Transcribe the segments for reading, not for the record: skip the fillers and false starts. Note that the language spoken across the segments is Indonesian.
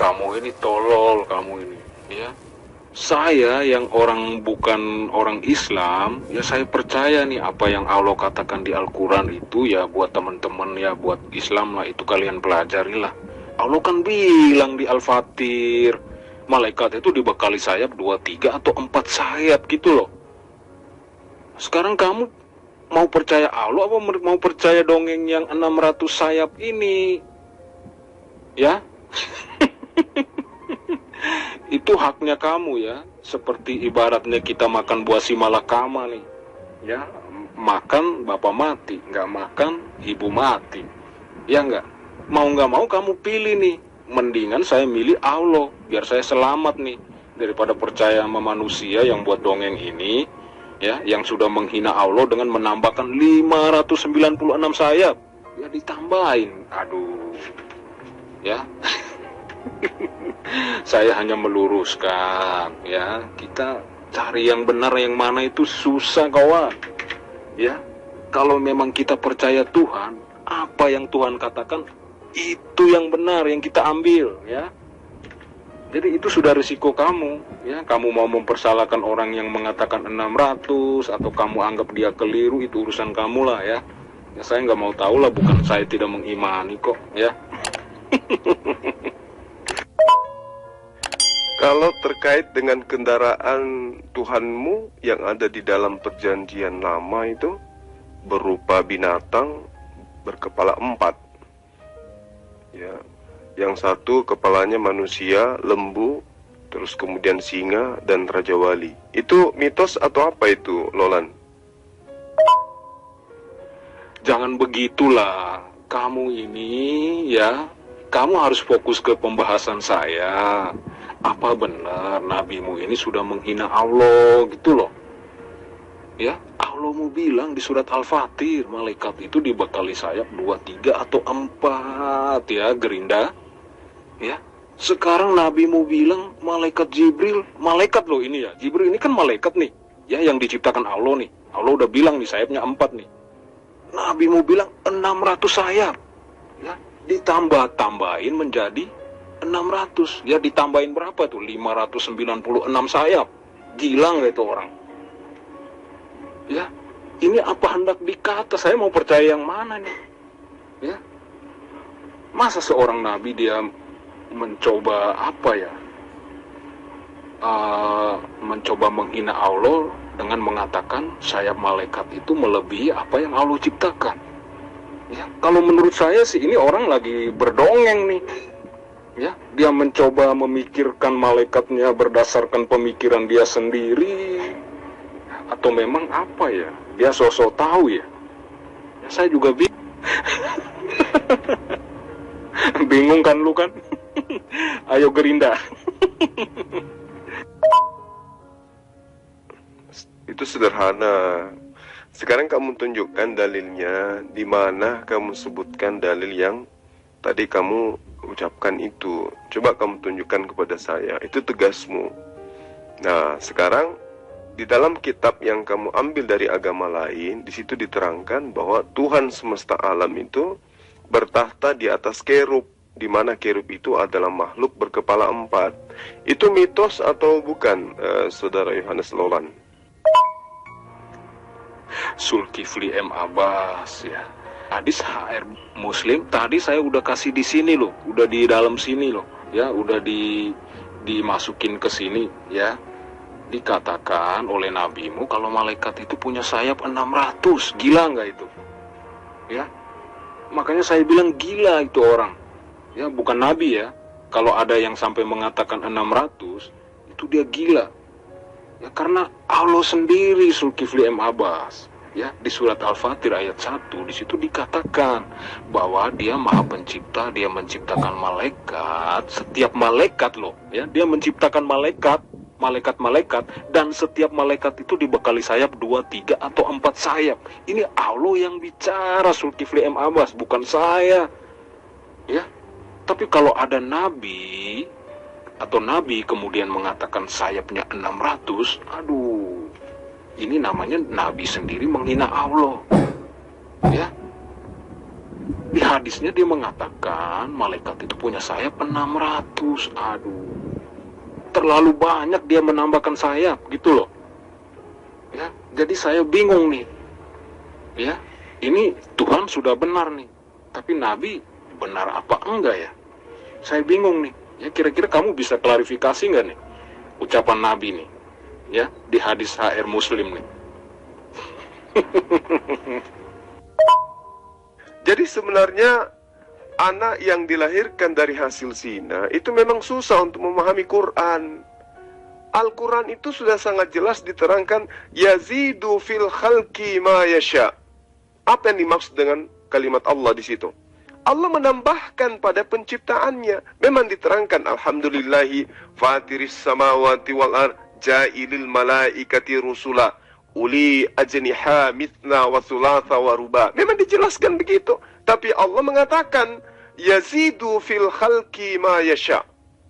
kamu ini tolol, kamu ini, ya. Saya yang bukan orang Islam, ya saya percaya nih apa yang Allah katakan di Al-Quran itu ya buat teman-teman ya buat Islam lah itu kalian pelajarilah. Allah kan bilang di Al-Fatir, malaikat itu dibekali sayap 2, 3 atau 4 sayap gitu loh. Sekarang kamu mau percaya Allah apa mau percaya dongeng yang 600 sayap ini? Ya? Itu haknya kamu ya, seperti ibaratnya kita makan buah si malakama nih, ya, makan bapak mati, nggak makan ibu mati, ya nggak mau kamu pilih nih, mendingan saya milih Allah, biar saya selamat nih, daripada percaya sama manusia yang buat dongeng ini, ya, yang sudah menghina Allah dengan menambahkan 596 sayap, ya ditambahin, aduh, ya. Saya hanya meluruskan ya, kita cari yang benar yang mana itu susah kawan ya. Kalau memang kita percaya Tuhan, apa yang Tuhan katakan itu yang benar yang kita ambil ya. Jadi itu sudah risiko kamu ya. Kamu mau mempersalahkan orang yang mengatakan 600 atau kamu anggap dia keliru, itu urusan kamu lah ya. Ya saya nggak mau tahu lah, bukan saya tidak mengimani kok ya. Kalau terkait dengan kendaraan Tuhanmu yang ada di dalam perjanjian lama itu berupa binatang berkepala 4, ya, yang satu kepalanya manusia, lembu, terus kemudian singa dan raja wali. Itu mitos atau apa itu, Lolan? Jangan begitulah kamu ini ya. Kamu harus fokus ke pembahasan saya. Apa benar nabimu ini sudah menghina Allah gitu loh. Ya, Allah mau bilang di surat Al-Fatir, malaikat itu dibekali sayap 2, 3 atau 4 ya, Gerinda. Ya. Sekarang nabimu bilang malaikat Jibril, malaikat loh ini ya. Jibril ini kan malaikat nih, ya, yang diciptakan Allah nih. Allah udah bilang di sayapnya 4 nih. Nabimu bilang 600 sayap. Ya, ditambah-tambahin menjadi 600, ya ditambahin berapa tuh? 596 sayap. Gila nggak itu orang? Ya, ini apa hendak dikata? Saya mau percaya yang mana nih? Ya, masa seorang nabi dia mencoba apa ya? Mencoba menghina Allah dengan mengatakan sayap malaikat itu melebihi apa yang Allah ciptakan. Ya, kalau menurut saya sih ini orang lagi berdongeng nih. Ya, dia mencoba memikirkan malaikatnya berdasarkan pemikiran dia sendiri, atau memang apa ya? Dia sosok tahu ya. Ya saya juga bingung. Bingung kan lu kan? Ayo Gerinda. Itu sederhana. Sekarang kamu tunjukkan dalilnya, di mana kamu sebutkan dalil yang tadi kamu ucapkan itu. Coba kamu tunjukkan kepada saya, itu tegasmu. Nah, sekarang di dalam kitab yang kamu ambil dari agama lain, di situ diterangkan bahwa Tuhan semesta alam itu bertahta di atas kerub, di mana kerub itu adalah makhluk berkepala 4. Itu mitos atau bukan, Saudara Yohanes Lolan? Zulkifli M. Abbas ya. Hadis HR Muslim tadi saya udah kasih di sini loh, udah di dalam sini loh, ya, udah dimasukin ke sini ya. Dikatakan oleh nabimu kalau malaikat itu punya sayap 600, gila nggak itu? Ya, makanya saya bilang gila itu orang, ya, bukan nabi ya. Kalau ada yang sampai mengatakan 600, itu dia gila. Ya, karena Allah sendiri, Zulkifli M. Abbas, ya, di surat Al-Fatir ayat 1, di situ dikatakan bahwa dia Maha Pencipta, dia menciptakan malaikat, setiap malaikat loh, ya, dia menciptakan malaikat, dan setiap malaikat itu dibekali sayap 2, 3 atau 4 sayap. Ini Allah yang bicara, Zulkifli M. Abbas, bukan saya. Ya. Tapi kalau ada nabi atau nabi kemudian mengatakan sayapnya 600, aduh, ini namanya nabi sendiri menghina Allah. Ya. Di hadisnya dia mengatakan malaikat itu punya sayap 600. Aduh, terlalu banyak dia menambahkan sayap gitu loh. Ya, jadi saya bingung nih. Ya, ini Tuhan sudah benar nih, tapi Nabi benar apa enggak ya? Saya bingung nih. Ya, kira-kira kamu bisa klarifikasi nggak nih ucapan Nabi nih? Ya, di hadis HR Muslim nih. Jadi sebenarnya anak yang dilahirkan dari hasil zina itu memang susah untuk memahami Quran. Al-Quran itu sudah sangat jelas diterangkan, yazidu fil khalqi ma yasha. Apa yang dimaksud dengan kalimat Allah di situ? Allah menambahkan pada penciptaannya. Memang diterangkan, alhamdulillahi fatiris samawati wal ard ja'ilil malaikati rusula uli ajniha mithna wa thulatha wa ruba. Memang dijelaskan begitu. Tapi Allah mengatakan, yazidu fil khalqi ma yasha.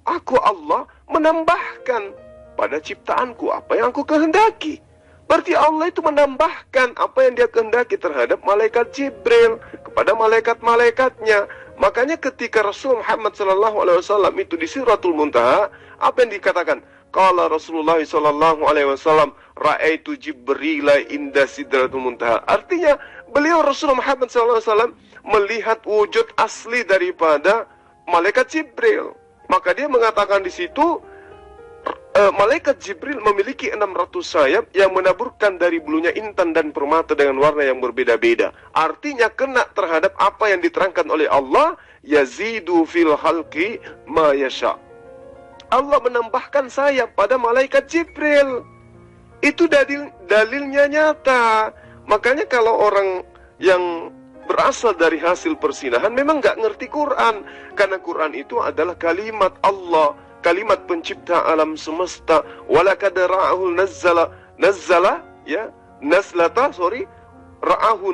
Aku Allah menambahkan pada ciptaanku apa yang aku kehendaki. Berarti Allah itu menambahkan apa yang dia kehendaki terhadap malaikat Jibril kepada malaikat-malaikatnya. Makanya ketika Rasul Muhammad SAW itu di Siratul Muntaha, apa yang dikatakan? Qala Rasulullah SAW, ra'aitu Jibrila inda Sidratul Muntaha. Artinya beliau Rasulullah Muhammad SAW melihat wujud asli daripada malaikat Jibril. Maka dia mengatakan di situ, malaikat Jibril memiliki 600 sayap yang menaburkan dari bulunya intan dan permata dengan warna yang berbeda-beda. Artinya kena terhadap apa yang diterangkan oleh Allah, yazidu fil khalqi ma yasha. Allah menambahkan sayap pada malaikat Jibril. Itu dalilnya nyata. Makanya kalau orang yang berasal dari hasil persinahan memang nggak ngerti Quran. Karena Quran itu adalah kalimat Allah, kalimat pencipta alam semesta. Walaqad ra'ahu nazzala ya, ra'ahu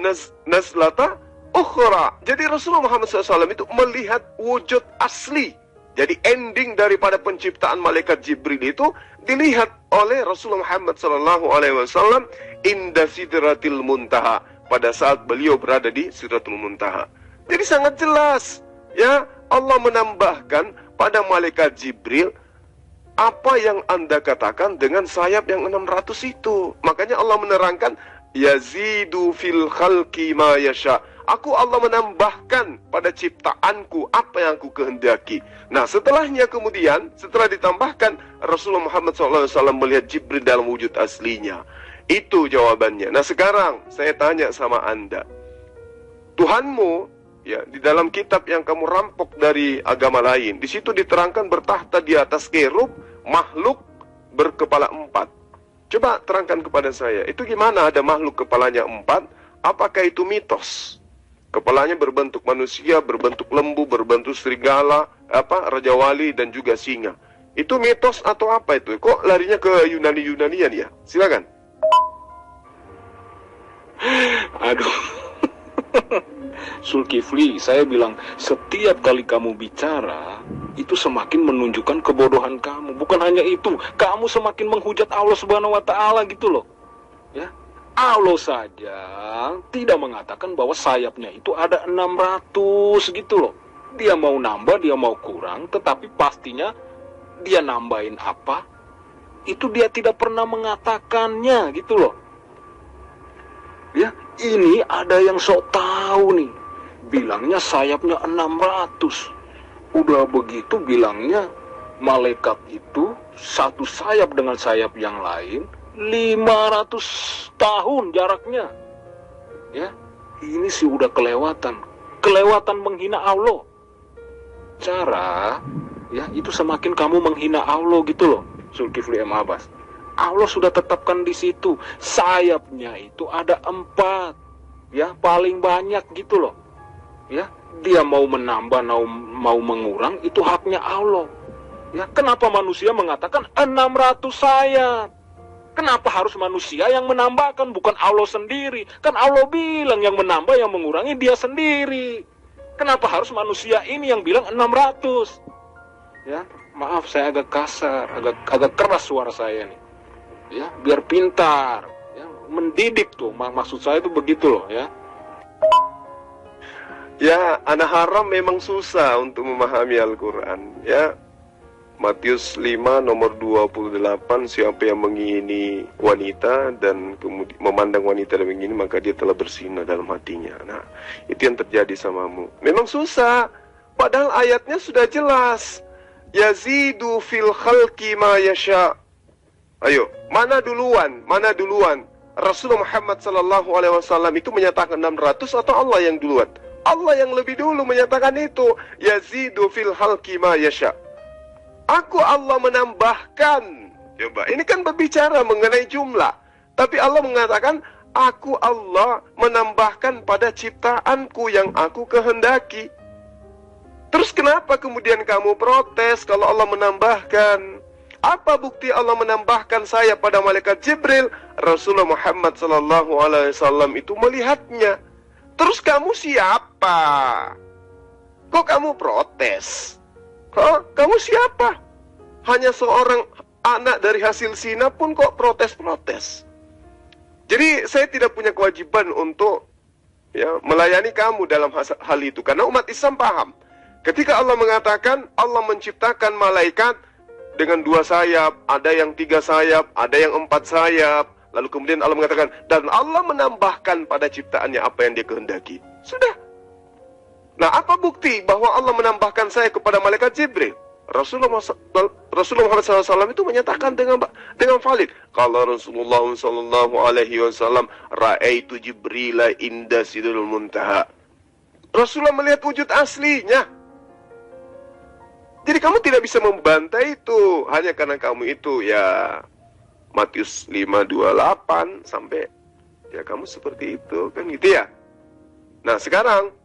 nazlata ukhra. Jadi Rasulullah Muhammad SAW itu melihat wujud asli. Jadi ending daripada penciptaan malaikat Jibril itu dilihat oleh Rasulullah Muhammad SAW inda sidratil muntaha, pada saat beliau berada di Sidratul Muntaha. Jadi sangat jelas ya, Allah menambahkan pada malaikat Jibril apa yang Anda katakan dengan sayap yang 600 itu. Makanya Allah menerangkan, yazidu fil khalqi ma yasha. Aku Allah menambahkan pada ciptaanku apa yang aku kehendaki. Nah setelahnya kemudian, setelah ditambahkan, Rasulullah Muhammad SAW melihat Jibril dalam wujud aslinya. Itu jawabannya. Nah sekarang saya tanya sama Anda, Tuhanmu ya, di dalam kitab yang kamu rampok dari agama lain, di situ diterangkan bertahta di atas kerub, makhluk berkepala 4. Coba terangkan kepada saya, itu gimana ada makhluk kepalanya 4? Apakah itu mitos? Kepalanya berbentuk manusia, berbentuk lembu, berbentuk serigala, raja wali dan juga singa. Itu mitos atau apa itu? Kok larinya ke Yunani-Yunanian ya? Silakan. Aduh. Zulkifli, saya bilang setiap kali kamu bicara itu semakin menunjukkan kebodohan kamu. Bukan hanya itu, kamu semakin menghujat Allah Subhanahu wa taala gitu loh. Ya. Allah saja tidak mengatakan bahwa sayapnya itu ada 600 gitu loh. Dia mau nambah, dia mau kurang, tetapi pastinya dia nambahin apa, itu dia tidak pernah mengatakannya gitu loh. Ya, ini ada yang sok tahu nih. Bilangnya sayapnya 600. Udah begitu bilangnya malaikat itu satu sayap dengan sayap yang lain 500 tahun jaraknya. Ya, ini sih udah kelewatan menghina Allah. Cara ya itu semakin kamu menghina Allah gitu loh, Zulkifli M. Abbas. Allah sudah tetapkan di situ sayapnya itu ada 4, ya paling banyak gitu loh. Ya, dia mau menambah mau mengurang itu haknya Allah. Ya, kenapa manusia mengatakan 600 sayap? Kenapa harus manusia yang menambahkan, bukan Allah sendiri? Kan Allah bilang yang menambah, yang mengurangi dia sendiri. Kenapa harus manusia ini yang bilang 600? Ya, maaf saya agak kasar, agak keras suara saya nih. Ya, biar pintar, ya, mendidik tuh. Maksud saya itu begitu loh, ya. Ya, anak haram memang susah untuk memahami Al-Quran. Ya, Matius 5 nomor 28, siapa yang mengingini wanita dan kemudian memandang wanita dan mengingini, maka dia telah berzina dalam hatinya. Nah, itu yang terjadi samamu. Memang susah, padahal ayatnya sudah jelas. Yazidu fil khalqi ma yasha. Ayo, mana duluan? Mana duluan? Rasulullah Muhammad SAW itu menyatakan 600 atau Allah yang duluan? Allah yang lebih dulu menyatakan itu. Yazidu fil khalqi ma yasha. Aku Allah menambahkan. Coba, ini kan berbicara mengenai jumlah. Tapi Allah mengatakan, aku Allah menambahkan pada ciptaanku yang aku kehendaki. Terus kenapa kemudian kamu protes kalau Allah menambahkan? Apa bukti Allah menambahkan saya pada malaikat Jibril? Rasulullah Muhammad SAW itu melihatnya. Terus kamu siapa? Kok kamu protes? Hah? Kamu siapa? Hanya seorang anak dari hasil zina pun kok protes-protes. Jadi saya tidak punya kewajiban untuk melayani kamu dalam hal itu. Karena umat Islam paham. Ketika Allah mengatakan Allah menciptakan malaikat dengan 2 sayap, ada yang 3 sayap, ada yang 4 sayap. Lalu kemudian Allah mengatakan, dan Allah menambahkan pada ciptaannya apa yang dia kehendaki. Sudah. Nah, apa bukti bahwa Allah menambahkan saya kepada malaikat Jibril? Rasulullah Muhammad SAW itu menyatakan dengan valid. Kalau Rasulullah SAW, Ra'aitu Jibrila inda Sidratul Muntaha. Rasulullah melihat wujud aslinya. Jadi kamu tidak bisa membantah itu hanya karena kamu itu Matius 5:28 sampai kamu seperti itu kan gitu ya. Nah, sekarang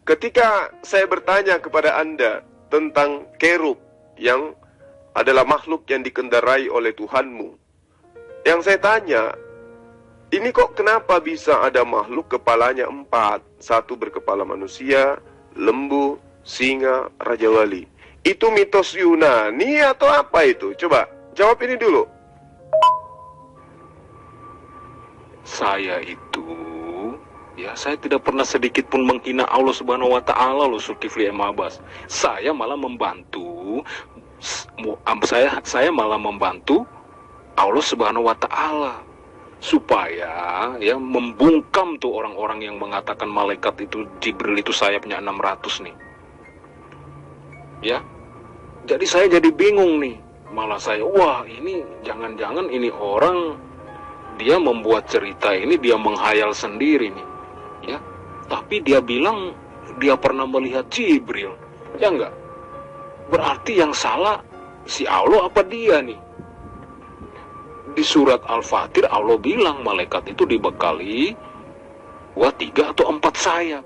ketika saya bertanya kepada Anda tentang kerub yang adalah makhluk yang dikendarai oleh Tuhanmu, yang saya tanya, ini kok kenapa bisa ada makhluk kepalanya 4? 1 berkepala manusia, lembu, singa, raja wali. Itu mitos Yunani atau apa itu? Coba jawab ini dulu. Saya itu saya tidak pernah sedikit pun menghina Allah Subhanahu wa taala loh, Zulkifli M. Abbas. Saya malah membantu malah membantu Allah Subhanahu wa taala supaya membungkam tuh orang-orang yang mengatakan malaikat itu Jibril itu sayapnya 600 nih. Ya. Jadi saya jadi bingung nih. Malah saya, wah ini jangan-jangan ini orang dia membuat cerita ini, dia menghayal sendiri nih. Ya, tapi dia bilang dia pernah melihat Jibril. Ya enggak? Berarti yang salah si Allah apa dia nih? Di surat Al-Fatir Allah bilang malaikat itu dibekali 3 atau 4 sayap.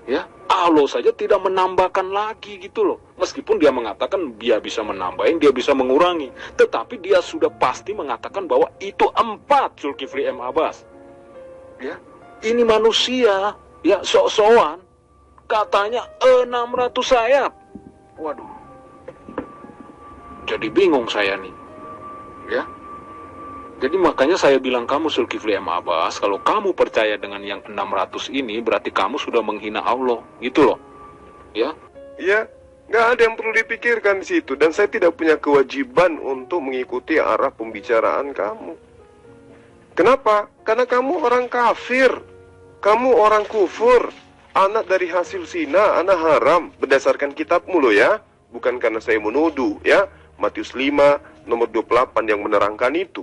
Ya, Allah saja tidak menambahkan lagi gitu loh. Meskipun dia mengatakan dia bisa menambahin, dia bisa mengurangi, tetapi dia sudah pasti mengatakan bahwa itu 4, Zulkifli M. Abbas. Ya, ini manusia, sok-sokan katanya 600 sayap. Waduh. Jadi bingung saya nih. Ya. Jadi makanya saya bilang kamu Zulkifli M. Abbas, kalau kamu percaya dengan yang 600 ini, berarti kamu sudah menghina Allah, gitu loh. Ya. Ya, nggak ada yang perlu dipikirkan di situ. Dan saya tidak punya kewajiban untuk mengikuti arah pembicaraan kamu. Kenapa? Karena kamu orang kafir. Kamu orang kufur. Anak dari hasil zina, anak haram. Berdasarkan kitabmu loh ya. Bukan karena saya menuduh ya. Matius 5 nomor 28 yang menerangkan itu.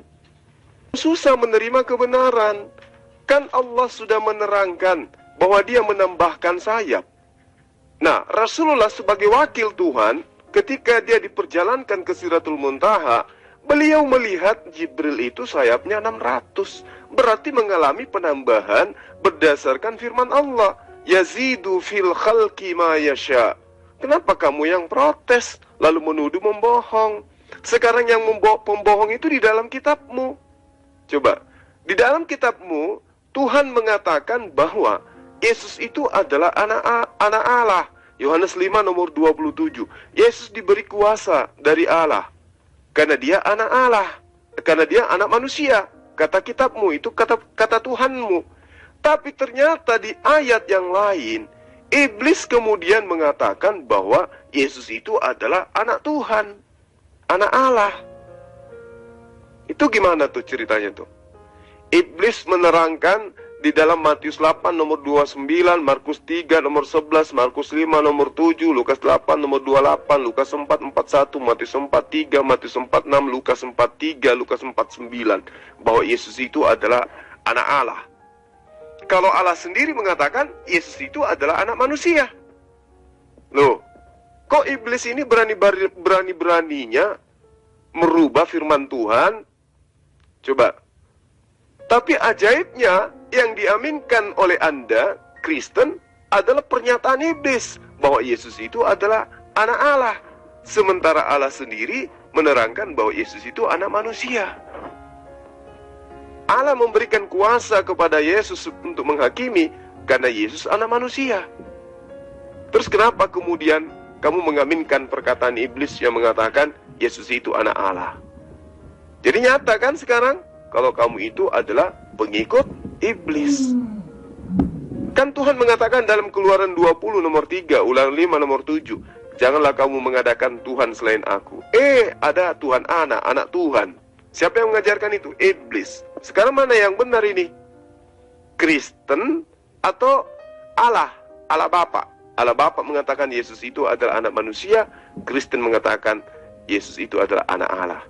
Susah menerima kebenaran. Kan Allah sudah menerangkan bahwa dia menambahkan sayap. Nah, Rasulullah sebagai wakil Tuhan, ketika dia diperjalankan ke Sidratul Muntaha, beliau melihat Jibril itu sayapnya 600. Berarti mengalami penambahan berdasarkan firman Allah. Yazidu fil khalqi ma yasha. Kenapa kamu yang protes, lalu menuduh membohong? Sekarang yang pembohong itu di dalam kitabmu. Coba, di dalam kitabmu, Tuhan mengatakan bahwa Yesus itu adalah anak Allah. Yohanes 5 nomor 27. Yesus diberi kuasa dari Allah. Karena dia anak Allah. Karena dia anak manusia. Kata kitabmu itu kata Tuhanmu. Tapi ternyata di ayat yang lain, iblis kemudian mengatakan bahwa Yesus itu adalah anak Tuhan, anak Allah. Itu gimana tuh ceritanya tuh? Iblis menerangkan di dalam Matius 8 nomor 29, Markus 3 nomor 11, Markus 5 nomor 7, Lukas 8 nomor 28, Lukas 4 41, Matius 4 3, Matius 4 6, Lukas 4 3, Lukas 4 9, bahwa Yesus itu adalah anak Allah. Kalau Allah sendiri mengatakan Yesus itu adalah anak manusia. Loh, kok iblis ini berani-beraninya merubah firman Tuhan? Coba. Tapi ajaibnya yang diaminkan oleh Anda, Kristen, adalah pernyataan iblis bahwa Yesus itu adalah anak Allah. Sementara Allah sendiri menerangkan bahwa Yesus itu anak manusia. Allah memberikan kuasa kepada Yesus untuk menghakimi karena Yesus anak manusia. Terus kenapa kemudian kamu mengaminkan perkataan iblis yang mengatakan Yesus itu anak Allah? Jadi nyata kan sekarang kalau kamu itu adalah pengikut iblis. Kan Tuhan mengatakan dalam Keluaran 20 nomor 3, Ulangan 5 nomor 7, janganlah kamu mengadakan Tuhan selain aku. Ada Tuhan anak Tuhan. Siapa yang mengajarkan itu? Iblis. Sekarang mana yang benar ini? Kristen atau Allah? Allah Bapa. Allah Bapa mengatakan Yesus itu adalah anak manusia. Kristen mengatakan Yesus itu adalah anak Allah.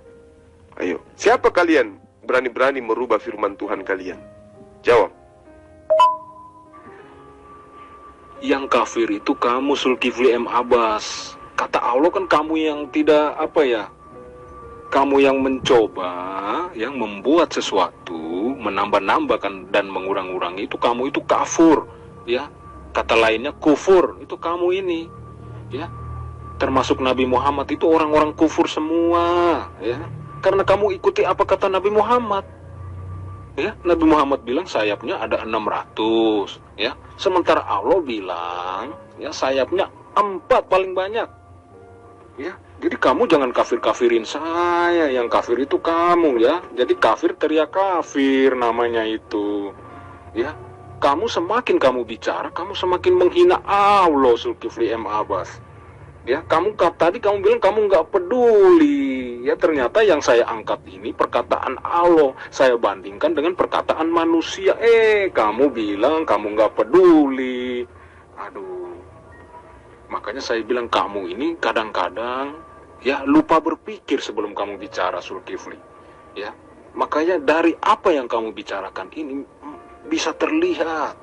Ayo, siapa kalian berani-berani merubah firman Tuhan kalian? Jawab. Yang kafir itu kamu, Zulkifli M. Abbas. Kata Allah kan kamu yang tidak kamu yang mencoba, yang membuat sesuatu, menambah-nambahkan dan mengurang-urangi, itu kamu itu kafur, ya. Kata lainnya kufur, itu kamu ini, ya. Termasuk Nabi Muhammad itu orang-orang kufur semua, ya. Karena kamu ikuti apa kata Nabi Muhammad. Ya, Nabi Muhammad bilang sayapnya ada 600, ya. Sementara Allah bilang, ya, sayapnya 4 paling banyak. Ya, jadi kamu jangan kafir-kafirin saya, yang kafir itu kamu, ya. Jadi kafir teriak kafir namanya itu. Ya, kamu semakin kamu bicara, kamu semakin menghina Allah, Zulkifli M. Abbas. Ya, tadi kamu bilang kamu nggak peduli. Ya, ternyata yang saya angkat ini perkataan Allah, saya bandingkan dengan perkataan manusia. Kamu bilang kamu nggak peduli. Aduh. Makanya saya bilang kamu ini kadang-kadang ya lupa berpikir sebelum kamu bicara, Zulkifli. Ya, makanya dari apa yang kamu bicarakan ini bisa terlihat,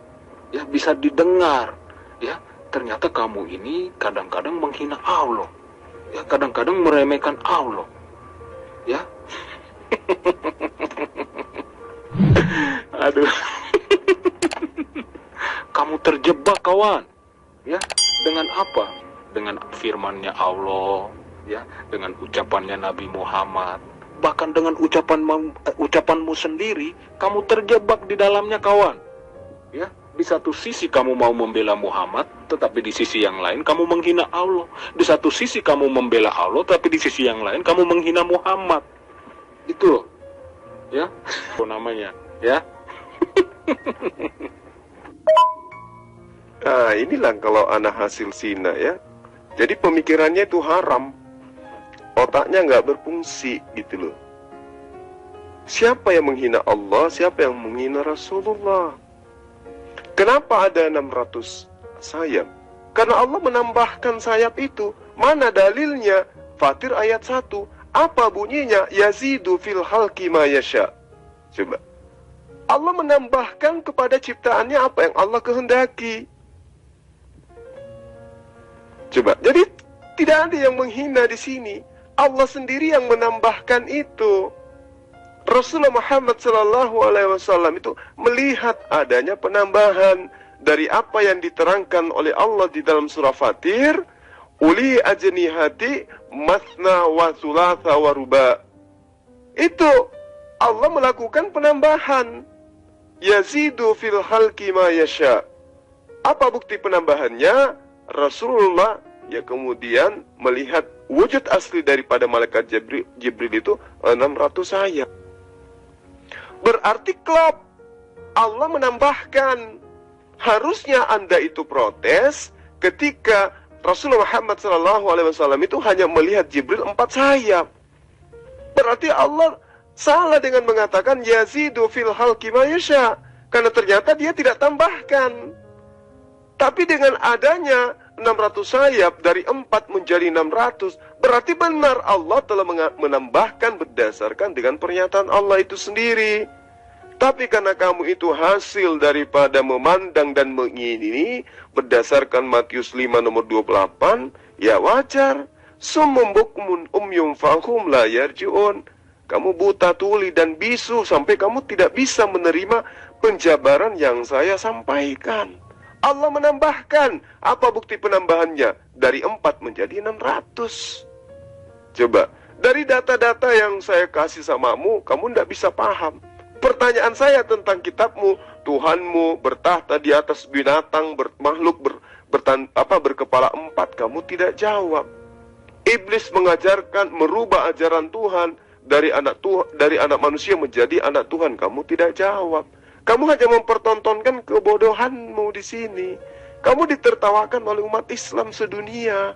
ya, bisa didengar, ya. Ternyata kamu ini kadang-kadang menghina Allah, ya, kadang-kadang meremehkan Allah, ya. Aduh. Kamu terjebak, kawan, ya. Dengan apa? Dengan firman-Nya Allah, ya, dengan ucapannya Nabi Muhammad, bahkan dengan ucapanmu sendiri, kamu terjebak di dalamnya, kawan. Ya, di satu sisi kamu mau membela Muhammad, tetapi di sisi yang lain kamu menghina Allah. Di satu sisi kamu membela Allah, tapi di sisi yang lain kamu menghina Muhammad. Itu loh, ya, apa namanya, ya. Nah, inilah kalau anak hasil zina, ya. Jadi pemikirannya itu haram. Otaknya nggak berfungsi gitu loh. Siapa yang menghina Allah? Siapa yang menghina Rasulullah? Kenapa ada 600 sayap? Karena Allah menambahkan sayap itu. Mana dalilnya? Fatir ayat 1. Apa bunyinya? Yazidu fil halki ma yasha. Coba. Allah menambahkan kepada ciptaannya apa yang Allah kehendaki. Coba, jadi tidak ada yang menghina di sini. Allah sendiri yang menambahkan itu. Rasulullah Muhammad SAW itu melihat adanya penambahan dari apa yang diterangkan oleh Allah di dalam surah Fatir. Uli ajnihati mathna wa thulatha wa ruba. Itu Allah melakukan penambahan. Yazidu fil halki ma yasha. Apa bukti penambahannya? Rasulullah ya kemudian melihat wujud asli daripada malaikat Jibril itu 600 sayap. Berarti klop. Allah menambahkan. Harusnya Anda itu protes ketika Rasulullah Muhammad SAW itu hanya melihat Jibril 4 sayap. Berarti Allah salah dengan mengatakan yazidu fil khalqi ma yasha, karena ternyata dia tidak tambahkan. Tapi dengan adanya 600 sayap dari 4 menjadi 600, berarti benar Allah telah menambahkan berdasarkan dengan pernyataan Allah itu sendiri. Tapi karena kamu itu hasil daripada memandang dan mengingini berdasarkan Matius 5 nomor 28, ya wajar. Summum bukmun umyum fahum la yarji'un. Kamu buta, tuli, dan bisu sampai kamu tidak bisa menerima penjabaran yang saya sampaikan. Allah menambahkan. Apa bukti penambahannya? Dari 4 menjadi 600. Coba, dari data-data yang saya kasih samamu, kamu tidak bisa paham. Pertanyaan saya tentang kitabmu, Tuhanmu bertahta di atas binatang, makhluk berkepala 4, kamu tidak jawab. Iblis mengajarkan, merubah ajaran Tuhan dari anak manusia menjadi anak Tuhan, kamu tidak jawab. Kamu hanya mempertontonkan kebodohanmu di sini. Kamu ditertawakan oleh umat Islam sedunia.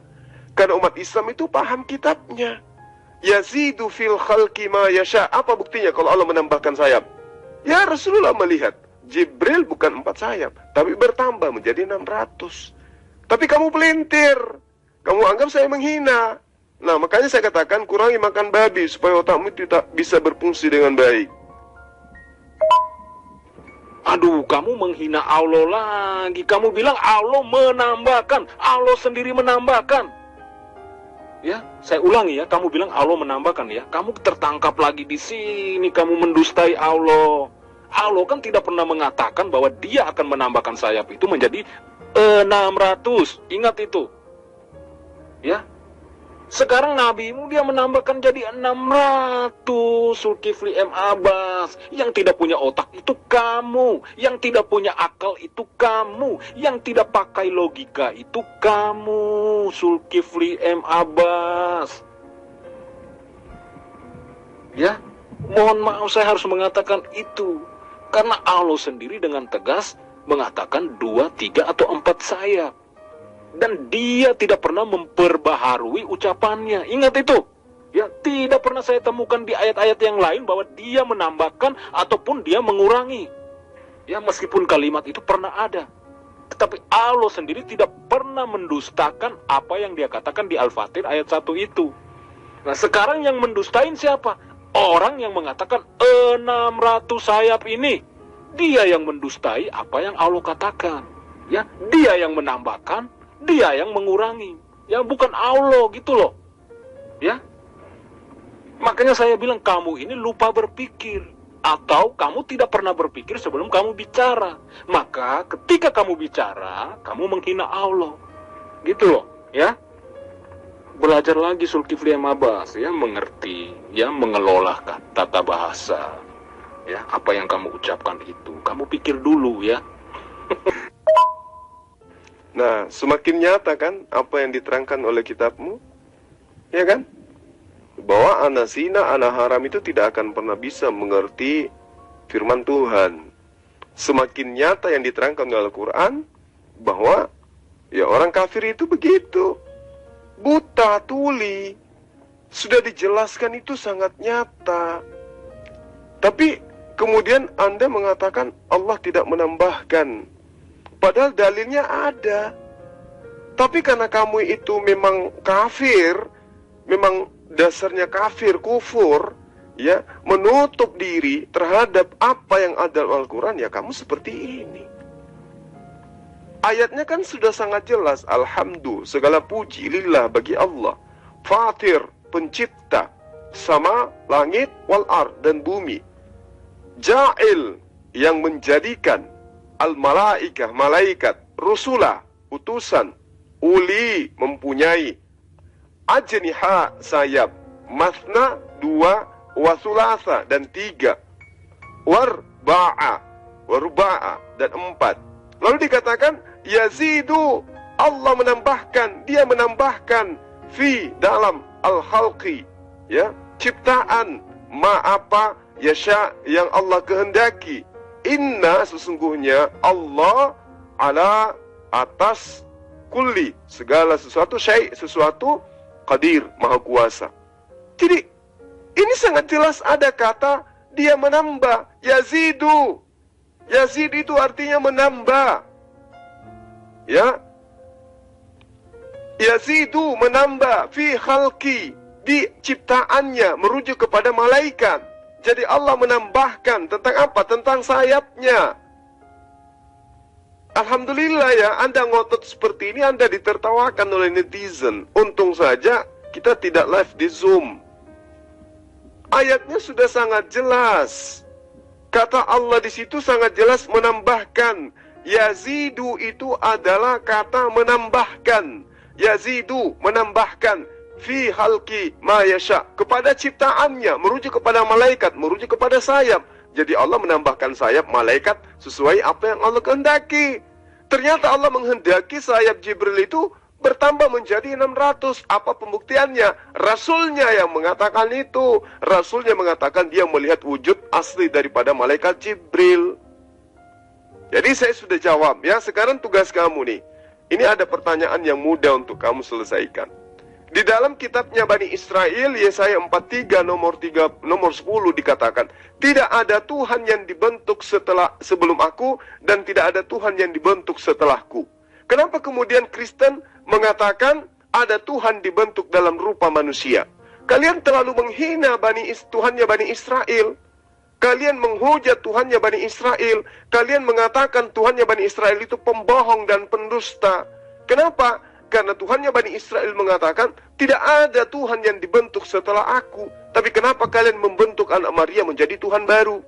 Karena umat Islam itu paham kitabnya. Yazidu fil khalqi ma yasha. Apa buktinya kalau Allah menambahkan sayap? Ya, Rasulullah melihat Jibril bukan 4 sayap, tapi bertambah menjadi 600. Tapi kamu pelintir. Kamu anggap saya menghina. Nah, makanya saya katakan kurangi makan babi supaya otakmu tidak bisa berfungsi dengan baik. Aduh, kamu menghina Allah lagi. Kamu bilang Allah menambahkan. Allah sendiri menambahkan. Ya, saya ulangi ya. Kamu bilang Allah menambahkan ya. Kamu tertangkap lagi di sini. Kamu mendustai Allah. Allah kan tidak pernah mengatakan bahwa dia akan menambahkan sayap itu menjadi 600. Ingat itu. Ya. Sekarang nabimu dia menambahkan jadi 600. Zulkifli M. Abbas. Yang tidak punya otak itu kamu. Yang tidak punya akal itu kamu. Yang tidak pakai logika itu kamu. Zulkifli M. Abbas. Ya, mohon maaf saya harus mengatakan itu. Karena Allah sendiri dengan tegas mengatakan 2, 3, atau 4 sayap. Dan dia tidak pernah memperbaharui ucapannya. Ingat itu. Ya, tidak pernah saya temukan di ayat-ayat yang lain bahwa dia menambahkan ataupun dia mengurangi. Ya, meskipun kalimat itu pernah ada. Tetapi Allah sendiri tidak pernah mendustakan apa yang dia katakan di Al-Fatir ayat 1 itu. Nah, sekarang yang mendustain siapa? Orang yang mengatakan 600 sayap ini. Dia yang mendustai apa yang Allah katakan. Ya, dia yang menambahkan, dia yang mengurangi. Ya, bukan Allah gitu loh. Ya. Makanya saya bilang kamu ini lupa berpikir. Atau kamu tidak pernah berpikir sebelum kamu bicara. Maka ketika kamu bicara, kamu menghina Allah. Gitu loh. Ya. Belajar lagi Zulkifli M. Abbas. Ya, mengerti. Ya, mengelola tata bahasa. Ya, apa yang kamu ucapkan itu. Kamu pikir dulu ya. Nah, semakin nyata kan apa yang diterangkan oleh kitabmu? Ya kan? Bahwa anak zina, anak haram itu tidak akan pernah bisa mengerti firman Tuhan. Semakin nyata yang diterangkan oleh Al-Quran, bahwa ya orang kafir itu begitu. Buta, tuli. Sudah dijelaskan itu sangat nyata. Tapi kemudian Anda mengatakan Allah tidak menambahkan. Padahal dalilnya ada. Tapi karena kamu itu memang kafir, memang dasarnya kafir, kufur, ya, menutup diri terhadap apa yang ada dalam Al-Quran, ya kamu seperti ini. Ayatnya kan sudah sangat jelas. Alhamdulillah, segala puji lillah bagi Allah, Fatir, pencipta sama langit wal ard dan bumi, Ja'il, yang menjadikan, al-malaikah, malaikat, rusula, utusan, uli, mempunyai, ajniha, sayap, masna, 2, wasulasa, dan 3, warba'a, dan 4. Lalu dikatakan yazidu, Allah menambahkan, dia menambahkan, fi, dalam, al-khalqi, ya, ciptaan, ma apa, yasha, yang Allah kehendaki, Inna, sesungguhnya Allah ala atas kulli, segala sesuatu, syai' sesuatu, qadir, maha kuasa. Jadi ini sangat jelas ada kata dia menambah, yazidu. Yazid itu artinya menambah. Ya. Yazidu, menambah, fi khalqi, di ciptaannya, merujuk kepada malaikat. Jadi Allah menambahkan tentang apa? Tentang sayapnya. Alhamdulillah ya, Anda ngotot seperti ini, Anda ditertawakan oleh netizen. Untung saja kita tidak live di Zoom. Ayatnya sudah sangat jelas. Kata Allah di situ sangat jelas menambahkan. Yazidu itu adalah kata menambahkan. Yazidu, menambahkan. Fi halki ma yasha, kepada ciptaannya, merujuk kepada malaikat, merujuk kepada sayap. Jadi Allah menambahkan sayap malaikat sesuai apa yang Allah kehendaki. Ternyata Allah menghendaki sayap Jibril itu bertambah menjadi 600. Apa pembuktiannya? Rasulnya yang mengatakan itu. Rasulnya mengatakan dia melihat wujud asli daripada malaikat Jibril. Jadi saya sudah jawab ya. Sekarang tugas kamu nih. Ini ada pertanyaan yang mudah untuk kamu selesaikan. Di dalam kitabnya Bani Israel, Yesaya 43 nomor 10 dikatakan, tidak ada Tuhan yang dibentuk sebelum aku, dan tidak ada Tuhan yang dibentuk setelahku. Kenapa kemudian Kristen mengatakan ada Tuhan dibentuk dalam rupa manusia? Kalian terlalu menghina Tuhannya Bani Israel. Kalian menghujat Tuhannya Bani Israel. Kalian mengatakan Tuhannya Bani Israel itu pembohong dan pendusta. Kenapa? Karena Tuhannya Bani Israel mengatakan, tidak ada Tuhan yang dibentuk setelah aku. Tapi kenapa kalian membentuk anak Maria menjadi Tuhan baru?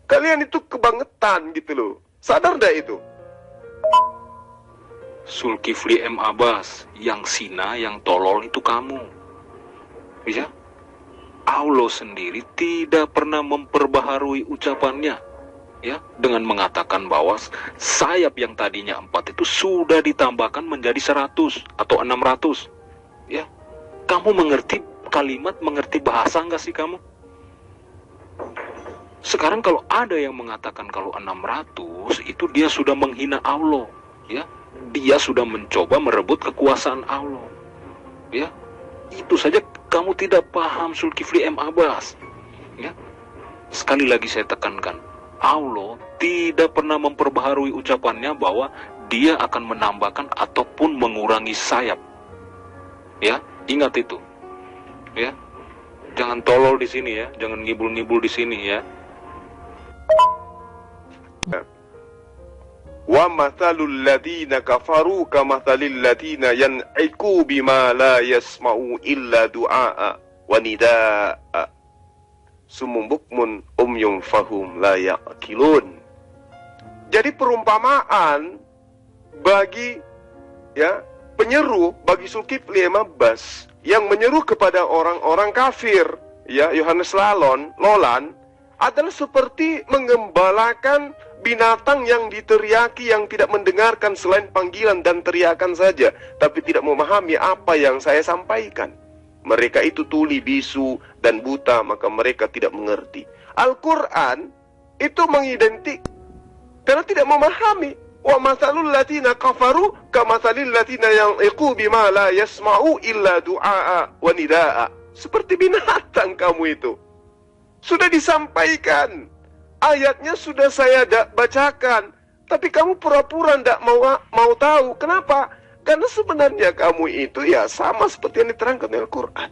Kalian itu kebangetan gitu loh. Sadar dah itu? Zulkifli M. Abbas, yang sina, yang tolol itu kamu. Ya? Allah sendiri tidak pernah memperbaharui ucapannya. Ya, dengan mengatakan bahwa sayap yang tadinya 4 itu sudah ditambahkan menjadi 100 atau 600. Ya, kamu mengerti kalimat, mengerti bahasa nggak sih kamu? Sekarang kalau ada yang mengatakan kalau 600 itu dia sudah menghina Allah. Ya, dia sudah mencoba merebut kekuasaan Allah. Ya, itu saja kamu tidak paham Zulkifli M. Abbas. Ya, sekali lagi saya tekankan. Allah tidak pernah memperbaharui ucapannya bahwa dia akan menambahkan ataupun mengurangi sayap. Ya, ingat itu. Ya, jangan tolol di sini ya, jangan ngibul-ngibul di sini ya. Wa mathalul ladina kafaru kamathalil ladina yan'iku bima la yasma'u illa du'a wa nida'a. Sumum bukmun umyum fahum la ya'qilun. Jadi perumpamaan bagi ya penyeru, bagi Zulkifli M. Abbas yang menyeru kepada orang-orang kafir, ya Yohanes Lolan adalah seperti mengembalakan binatang yang diteriaki, yang tidak mendengarkan selain panggilan dan teriakan saja, tapi tidak memahami apa yang saya sampaikan. Mereka itu tuli, bisu, dan buta, maka mereka tidak mengerti. Al-Quran itu mengidentik karena tidak memahami. Wa mathalul latina kafaru kamathalil latina yan'iqu bima la yasma'u illa du'a wa nida'a. Seperti binatang kamu itu. Sudah disampaikan. Ayatnya sudah saya bacakan. Tapi kamu pura-pura tidak mau tahu. Kenapa? Karena sebenarnya kamu itu ya sama seperti yang diterangkan oleh Al-Quran.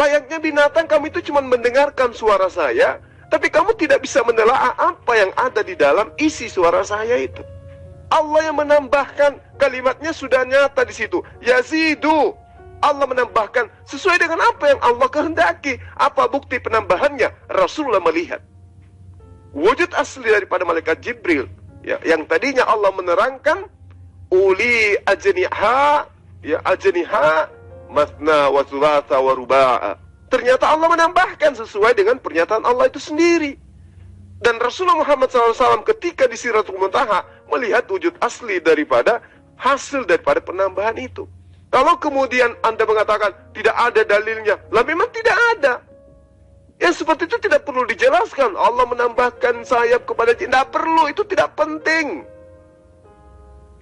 Layaknya binatang, kamu itu cuma mendengarkan suara saya, tapi kamu tidak bisa menelaah apa yang ada di dalam isi suara saya itu. Allah yang menambahkan, kalimatnya sudah nyata di situ. Yazidu. Allah menambahkan sesuai dengan apa yang Allah kehendaki. Apa bukti penambahannya? Rasulullah melihat wujud asli daripada malaikat Jibril, ya, yang tadinya Allah menerangkan uli ajniha, ya ajniha masna wa thulatha wa ruba'a. Ternyata Allah menambahkan sesuai dengan pernyataan Allah itu sendiri. Dan Rasulullah Muhammad SAW ketika di Sidratul Muntaha melihat wujud asli daripada hasil daripada penambahan itu. Kalau kemudian Anda mengatakan tidak ada dalilnya, lah memang tidak ada. Yang seperti itu tidak perlu dijelaskan. Allah menambahkan sayap kepada jin. Tidak perlu, itu tidak penting.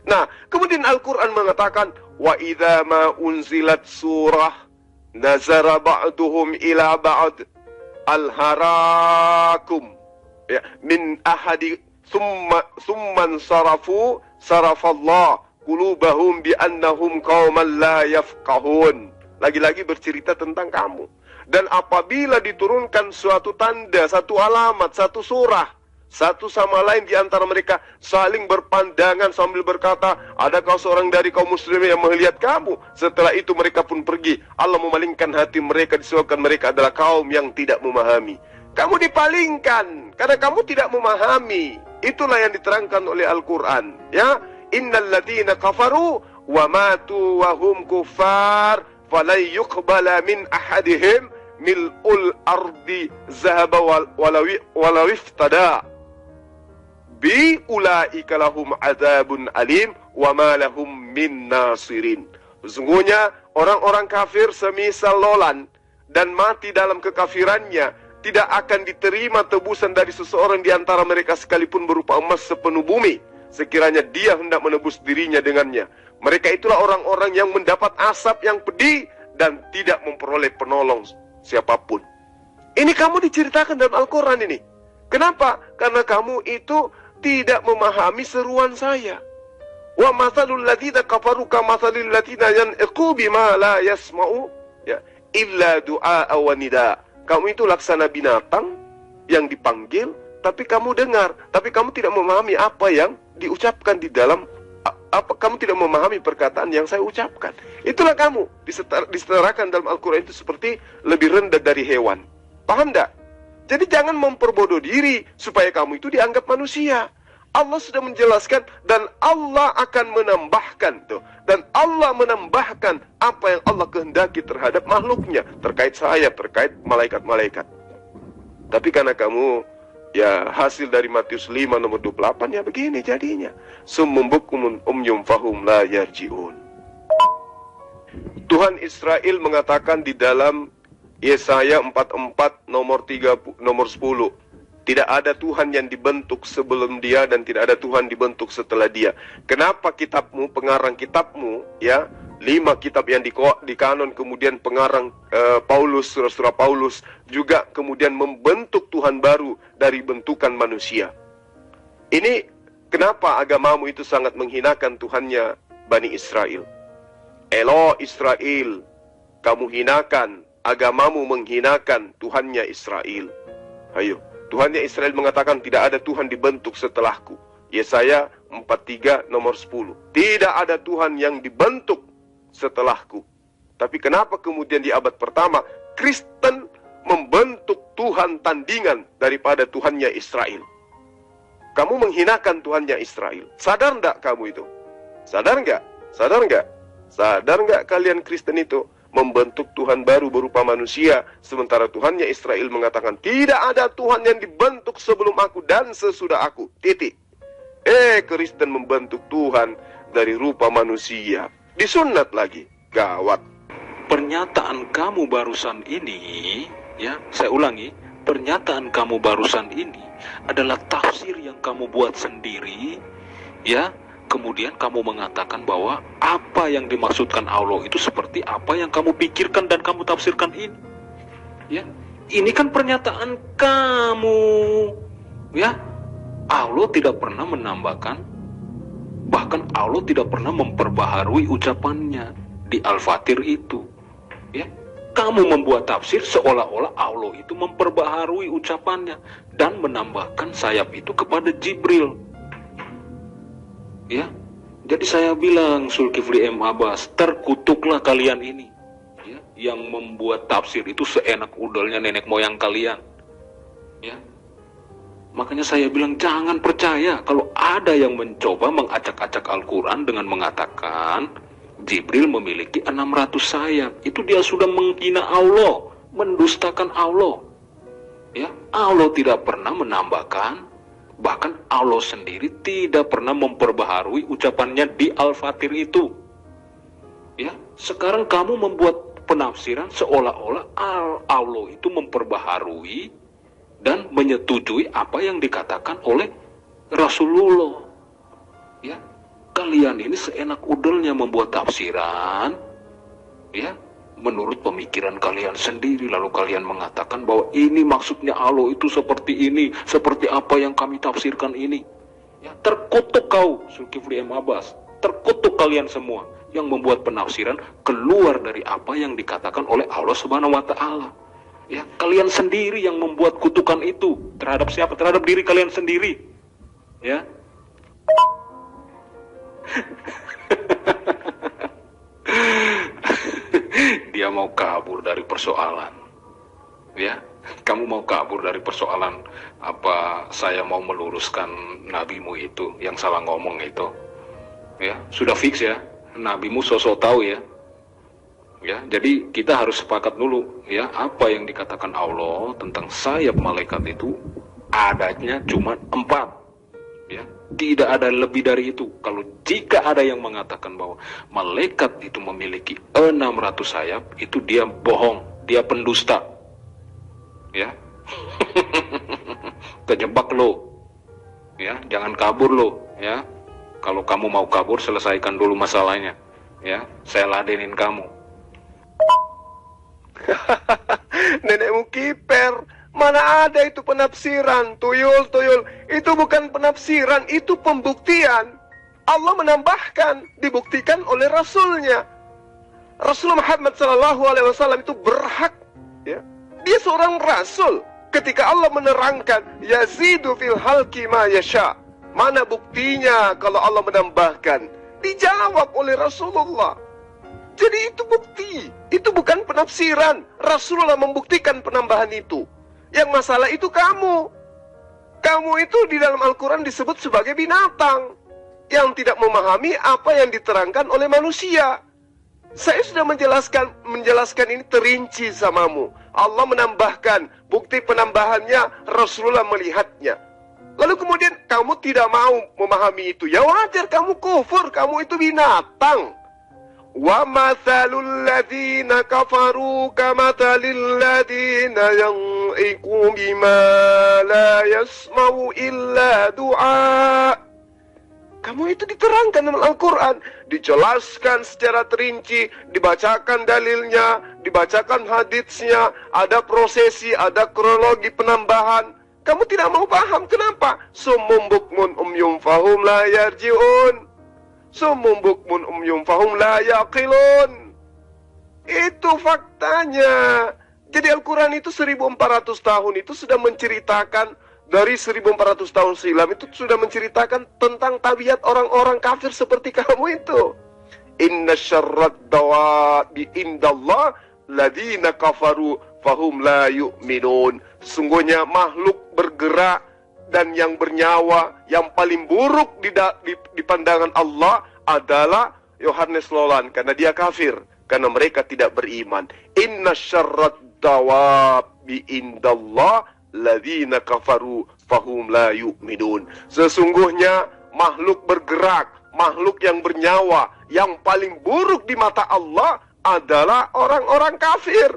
Nah, kemudian Al-Quran mengatakan, wa idza ma unzilat surah nazara ba'duhum ila ba'd al-harakum ya min ahadi summan sarafu sarafallah qulubahum bi annahum qauman la yafqahun. Lagi-lagi bercerita tentang kamu. Dan apabila diturunkan suatu tanda, satu alamat, satu surah, satu sama lain di antara mereka saling berpandangan sambil berkata, adakah seorang dari kaum muslimin yang melihat kamu? Setelah itu mereka pun pergi. Allah memalingkan hati mereka disebabkan mereka adalah kaum yang tidak memahami. Kamu dipalingkan karena kamu tidak memahami. Itulah yang diterangkan oleh Al-Quran. Ya, innal ladzina kafaru wa matu wa hum kuffar falan yuqbala min ahadihim mil'ul ardi zahaba walau iftada bi ulaika lahum adzabun alim wa ma lahum min nasirin. Sesungguhnya orang-orang kafir semisal Lolan dan mati dalam kekafirannya tidak akan diterima tebusan dari seseorang di antara mereka sekalipun berupa emas sepenuh bumi sekiranya dia hendak menebus dirinya dengannya. Mereka itulah orang-orang yang mendapat asap yang pedih dan tidak memperoleh penolong siapapun. Ini kamu diceritakan dalam Al-Quran ini. Kenapa? Karena kamu itu tidak memahami seruan saya. Wa mathalul ladzina kafaru kamathalil ladzina yanqu bima la yasma'u ya illa du'a wa nida. Kamu itu laksana binatang yang dipanggil tapi kamu dengar, tapi kamu tidak memahami apa yang diucapkan di dalam kamu tidak memahami perkataan yang saya ucapkan. Itulah kamu disetarakan dalam Al-Quran itu seperti lebih rendah dari hewan. Paham tak? Jadi jangan memperbodoh diri supaya kamu itu dianggap manusia. Allah sudah menjelaskan dan Allah akan menambahkan tuh. Dan Allah menambahkan apa yang Allah kehendaki terhadap makhluknya. Terkait saya, terkait malaikat-malaikat. Tapi karena kamu ya hasil dari Matius 5 nomor 28 ya begini jadinya. Summum bukmun umyum fahum la yarji'un. Tuhan Israel mengatakan di dalam Yesaya 44 nomor 10, tidak ada Tuhan yang dibentuk sebelum dia dan tidak ada Tuhan dibentuk setelah dia. Kenapa kitabmu, pengarang kitabmu ya 5 kitab yang di kanon kemudian pengarang Paulus, surah-surah Paulus juga kemudian membentuk Tuhan baru dari bentukan manusia. Ini kenapa agamamu itu sangat menghinakan Tuhannya Bani Israel. Elo Israel, kamu hinakan, agamamu menghinakan Tuhannya Israel. Ayo, Tuhannya Israel mengatakan tidak ada Tuhan dibentuk setelahku. Yesaya 43 nomor 10. Tidak ada Tuhan yang dibentuk setelahku. Tapi kenapa kemudian di abad pertama Kristen membentuk Tuhan tandingan daripada Tuhannya Israel? Kamu menghinakan Tuhannya Israel. Sadar enggak kamu itu? Sadar enggak? Sadar enggak? Sadar enggak kalian Kristen itu membentuk Tuhan baru berupa manusia, sementara Tuhannya Israel mengatakan tidak ada Tuhan yang dibentuk sebelum aku dan sesudah aku. Titik. Kristen membentuk Tuhan dari rupa manusia. Disunat lagi. Gawat. Pernyataan kamu barusan ini, ya, saya ulangi, pernyataan kamu barusan ini adalah tafsir yang kamu buat sendiri, ya. Kemudian kamu mengatakan bahwa apa yang dimaksudkan Allah itu seperti apa yang kamu pikirkan dan kamu tafsirkan ini. Ya, ini kan pernyataan kamu. Ya, Allah tidak pernah menambahkan, bahkan Allah tidak pernah memperbaharui ucapannya di Al-Fatir itu. Ya, kamu membuat tafsir seolah-olah Allah itu memperbaharui ucapannya dan menambahkan sayap itu kepada Jibril. Ya, jadi saya bilang Zulkifli M. Abbas, terkutuklah kalian ini, ya, yang membuat tafsir itu seenak udalnya nenek moyang kalian. Ya, makanya saya bilang jangan percaya kalau ada yang mencoba mengacak-acak Al-Quran dengan mengatakan Jibril memiliki 600 sayap. Itu dia sudah menghina Allah, mendustakan Allah. Ya, Allah tidak pernah menambahkan. Bahkan Allah sendiri tidak pernah memperbaharui ucapannya di Al-Fatir itu. Ya, sekarang kamu membuat penafsiran seolah-olah Allah itu memperbaharui dan menyetujui apa yang dikatakan oleh Rasulullah. Ya, kalian ini seenak udelnya membuat tafsiran, ya, menurut pemikiran kalian sendiri, lalu kalian mengatakan bahwa ini maksudnya Allah itu seperti ini, seperti apa yang kami tafsirkan ini. Ya, terkutuk kau, Zulkifli M. Abbas, terkutuk kalian semua yang membuat penafsiran keluar dari apa yang dikatakan oleh Allah Subhanahu wa Ta'ala. Ya, kalian sendiri yang membuat kutukan itu terhadap siapa? Terhadap diri kalian sendiri. Ya. Dia mau kabur dari persoalan. Ya, kamu mau kabur dari persoalan apa saya mau meluruskan nabimu itu yang salah ngomong itu. Ya, sudah fix ya. Nabimu sosok tahu ya. Ya, jadi kita harus sepakat dulu ya, apa yang dikatakan Allah tentang sayap malaikat itu adanya cuma 4. Ya, tidak ada lebih dari itu. Kalau jika ada yang mengatakan bahwa malaikat itu memiliki 600 sayap, itu dia bohong, dia pendusta. Ya. Kejebak lo. Ya, jangan kabur lo, ya. Kalau kamu mau kabur, selesaikan dulu masalahnya. Ya, saya ladenin kamu. Nenekmu kiper. Mana ada itu penafsiran, tuyul. Itu bukan penafsiran, itu pembuktian. Allah menambahkan, dibuktikan oleh Rasulnya. Rasulullah Muhammad SAW itu berhak, ya. Dia seorang Rasul. Ketika Allah menerangkan, yazidu fil halki ma yasha. Mana buktinya kalau Allah menambahkan? Dijawab oleh Rasulullah. Jadi itu bukti. Itu bukan penafsiran. Rasulullah membuktikan penambahan itu. Yang masalah itu kamu. Kamu itu di dalam Al-Quran disebut sebagai binatang yang tidak memahami apa yang diterangkan oleh manusia. Saya sudah menjelaskan ini terinci samamu. Allah menambahkan, bukti penambahannya Rasulullah melihatnya. Lalu kemudian kamu tidak mau memahami itu. Ya wajar, kamu kufur, kamu itu binatang. Wa mathalul ladzina kafaru kamathalil ladzina yan'iqu bima la yasma'u illa du'a. Kamu itu diterangkan dalam Al-Quran, dijelaskan secara terinci, dibacakan dalilnya, dibacakan haditsnya, ada prosesi, ada kronologi penambahan. Kamu tidak mau paham, kenapa? Summum bukmun umyum fahum la yarji'un. Summum bukmun umyum fahum la yaqilun. Itu faktanya. Jadi Al-Quran itu 1400 tahun itu sudah menceritakan, dari 1400 tahun silam itu sudah menceritakan tentang tabiat orang-orang kafir seperti kamu itu. Inna syarrad dawabi indallah ladina kafaru fahum la yu'minun. Sungguhnya makhluk bergerak dan yang bernyawa yang paling buruk di pandangan Allah adalah Yohanes Lolan, karena dia kafir, karena mereka tidak beriman. Inna syarrad dawabi indallah ladzina kafaru fahum la yu'minun. Sesungguhnya makhluk bergerak, makhluk yang bernyawa yang paling buruk di mata Allah adalah orang-orang kafir.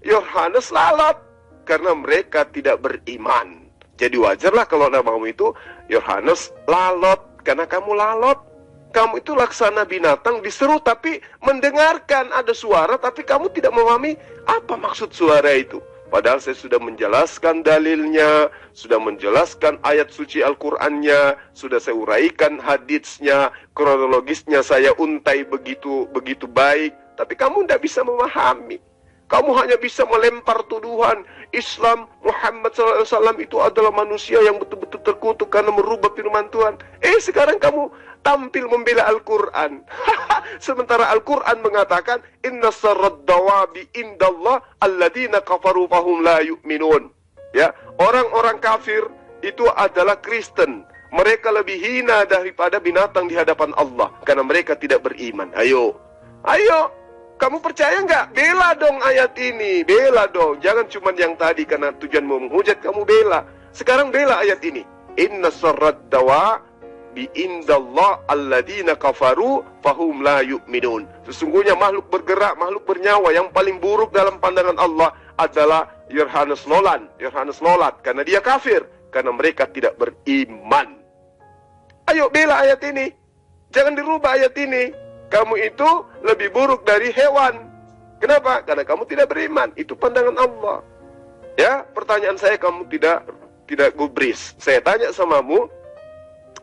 Yohanes lalat karena mereka tidak beriman. Jadi wajarlah kalau namamu itu Yohanes lalot, karena kamu lalot. Kamu itu laksana binatang, diseru tapi mendengarkan ada suara, tapi kamu tidak memahami apa maksud suara itu. Padahal saya sudah menjelaskan dalilnya, sudah menjelaskan ayat suci Al-Qur'annya, sudah saya uraikan haditsnya, kronologisnya saya untai begitu baik, tapi kamu tidak bisa memahami. Kamu hanya bisa melempar tuduhan Islam, Muhammad SAW itu adalah manusia yang betul-betul terkutuk karena merubah firman Tuhan. Sekarang kamu tampil membela Al-Quran. Sementara Al-Quran mengatakan, Inna sarrad dawabi indallah alladina kafaru fahum la yu'minun. Ya, orang-orang kafir itu adalah Kristen. Mereka lebih hina daripada binatang di hadapan Allah karena mereka tidak beriman. Ayo. Kamu percaya nggak? Bela dong ayat ini, bela dong. Jangan cuma yang tadi karena tujuanmu menghujat kamu bela. Sekarang bela ayat ini. Inna sarrad dawa bi indallah alladzina kafaru fahum la yu'minun. Sesungguhnya makhluk bergerak, makhluk bernyawa yang paling buruk dalam pandangan Allah adalah Yohanes Nolat, karena dia kafir, karena mereka tidak beriman. Ayo bela ayat ini. Jangan dirubah ayat ini. Kamu itu lebih buruk dari hewan. Kenapa? Karena kamu tidak beriman. Itu pandangan Allah. Ya, pertanyaan saya, kamu tidak gubris. Saya tanya samamu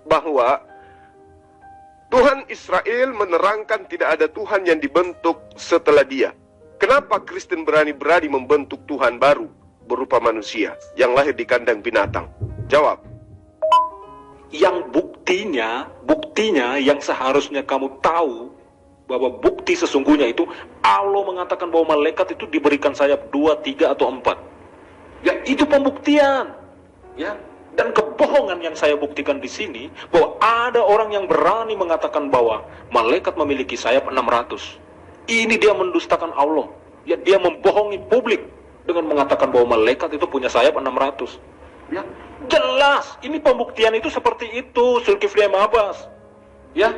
bahwa Tuhan Israel menerangkan tidak ada Tuhan yang dibentuk setelah dia. Kenapa Kristen berani-berani membentuk Tuhan baru berupa manusia yang lahir di kandang binatang? Jawab. Yang buktinya yang seharusnya kamu tahu bahwa bukti sesungguhnya itu Allah mengatakan bahwa malaikat itu diberikan sayap 2, 3 atau 4. Ya, itu pembuktian. Ya, dan kebohongan yang saya buktikan di sini bahwa ada orang yang berani mengatakan bahwa malaikat memiliki sayap 600. Ini dia mendustakan Allah. Ya, dia membohongi publik dengan mengatakan bahwa malaikat itu punya sayap 600. Ya, jelas ini pembuktian itu seperti itu, Zulkifli M. Abbas. Ya,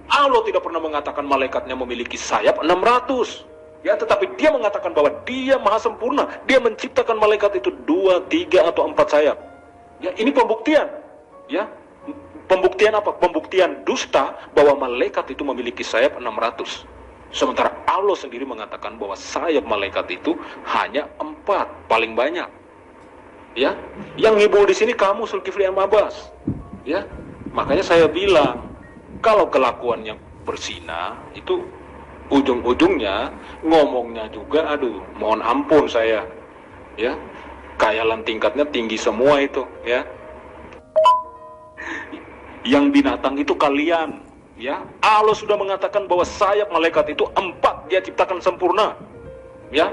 Allah tidak pernah mengatakan malaikatnya memiliki sayap 600. Ya, tetapi dia mengatakan bahwa dia maha sempurna. Dia menciptakan malaikat itu 2, 3 atau 4 sayap. Ya, ini pembuktian. Ya, pembuktian apa? Pembuktian dusta bahwa malaikat itu memiliki sayap 600. Sementara Allah sendiri mengatakan bahwa sayap malaikat itu hanya 4 paling banyak. Ya, yang ngibul di sini kamu, Zulkifli M. Abbas. Ya, makanya saya bilang kalau kelakuannya berzina itu ujung-ujungnya ngomongnya juga, aduh, mohon ampun saya, ya, khayalan tingkatnya tinggi semua itu, ya. Yang binatang itu kalian, ya. Allah sudah mengatakan bahwa sayap malaikat itu 4 dia ciptakan sempurna, ya.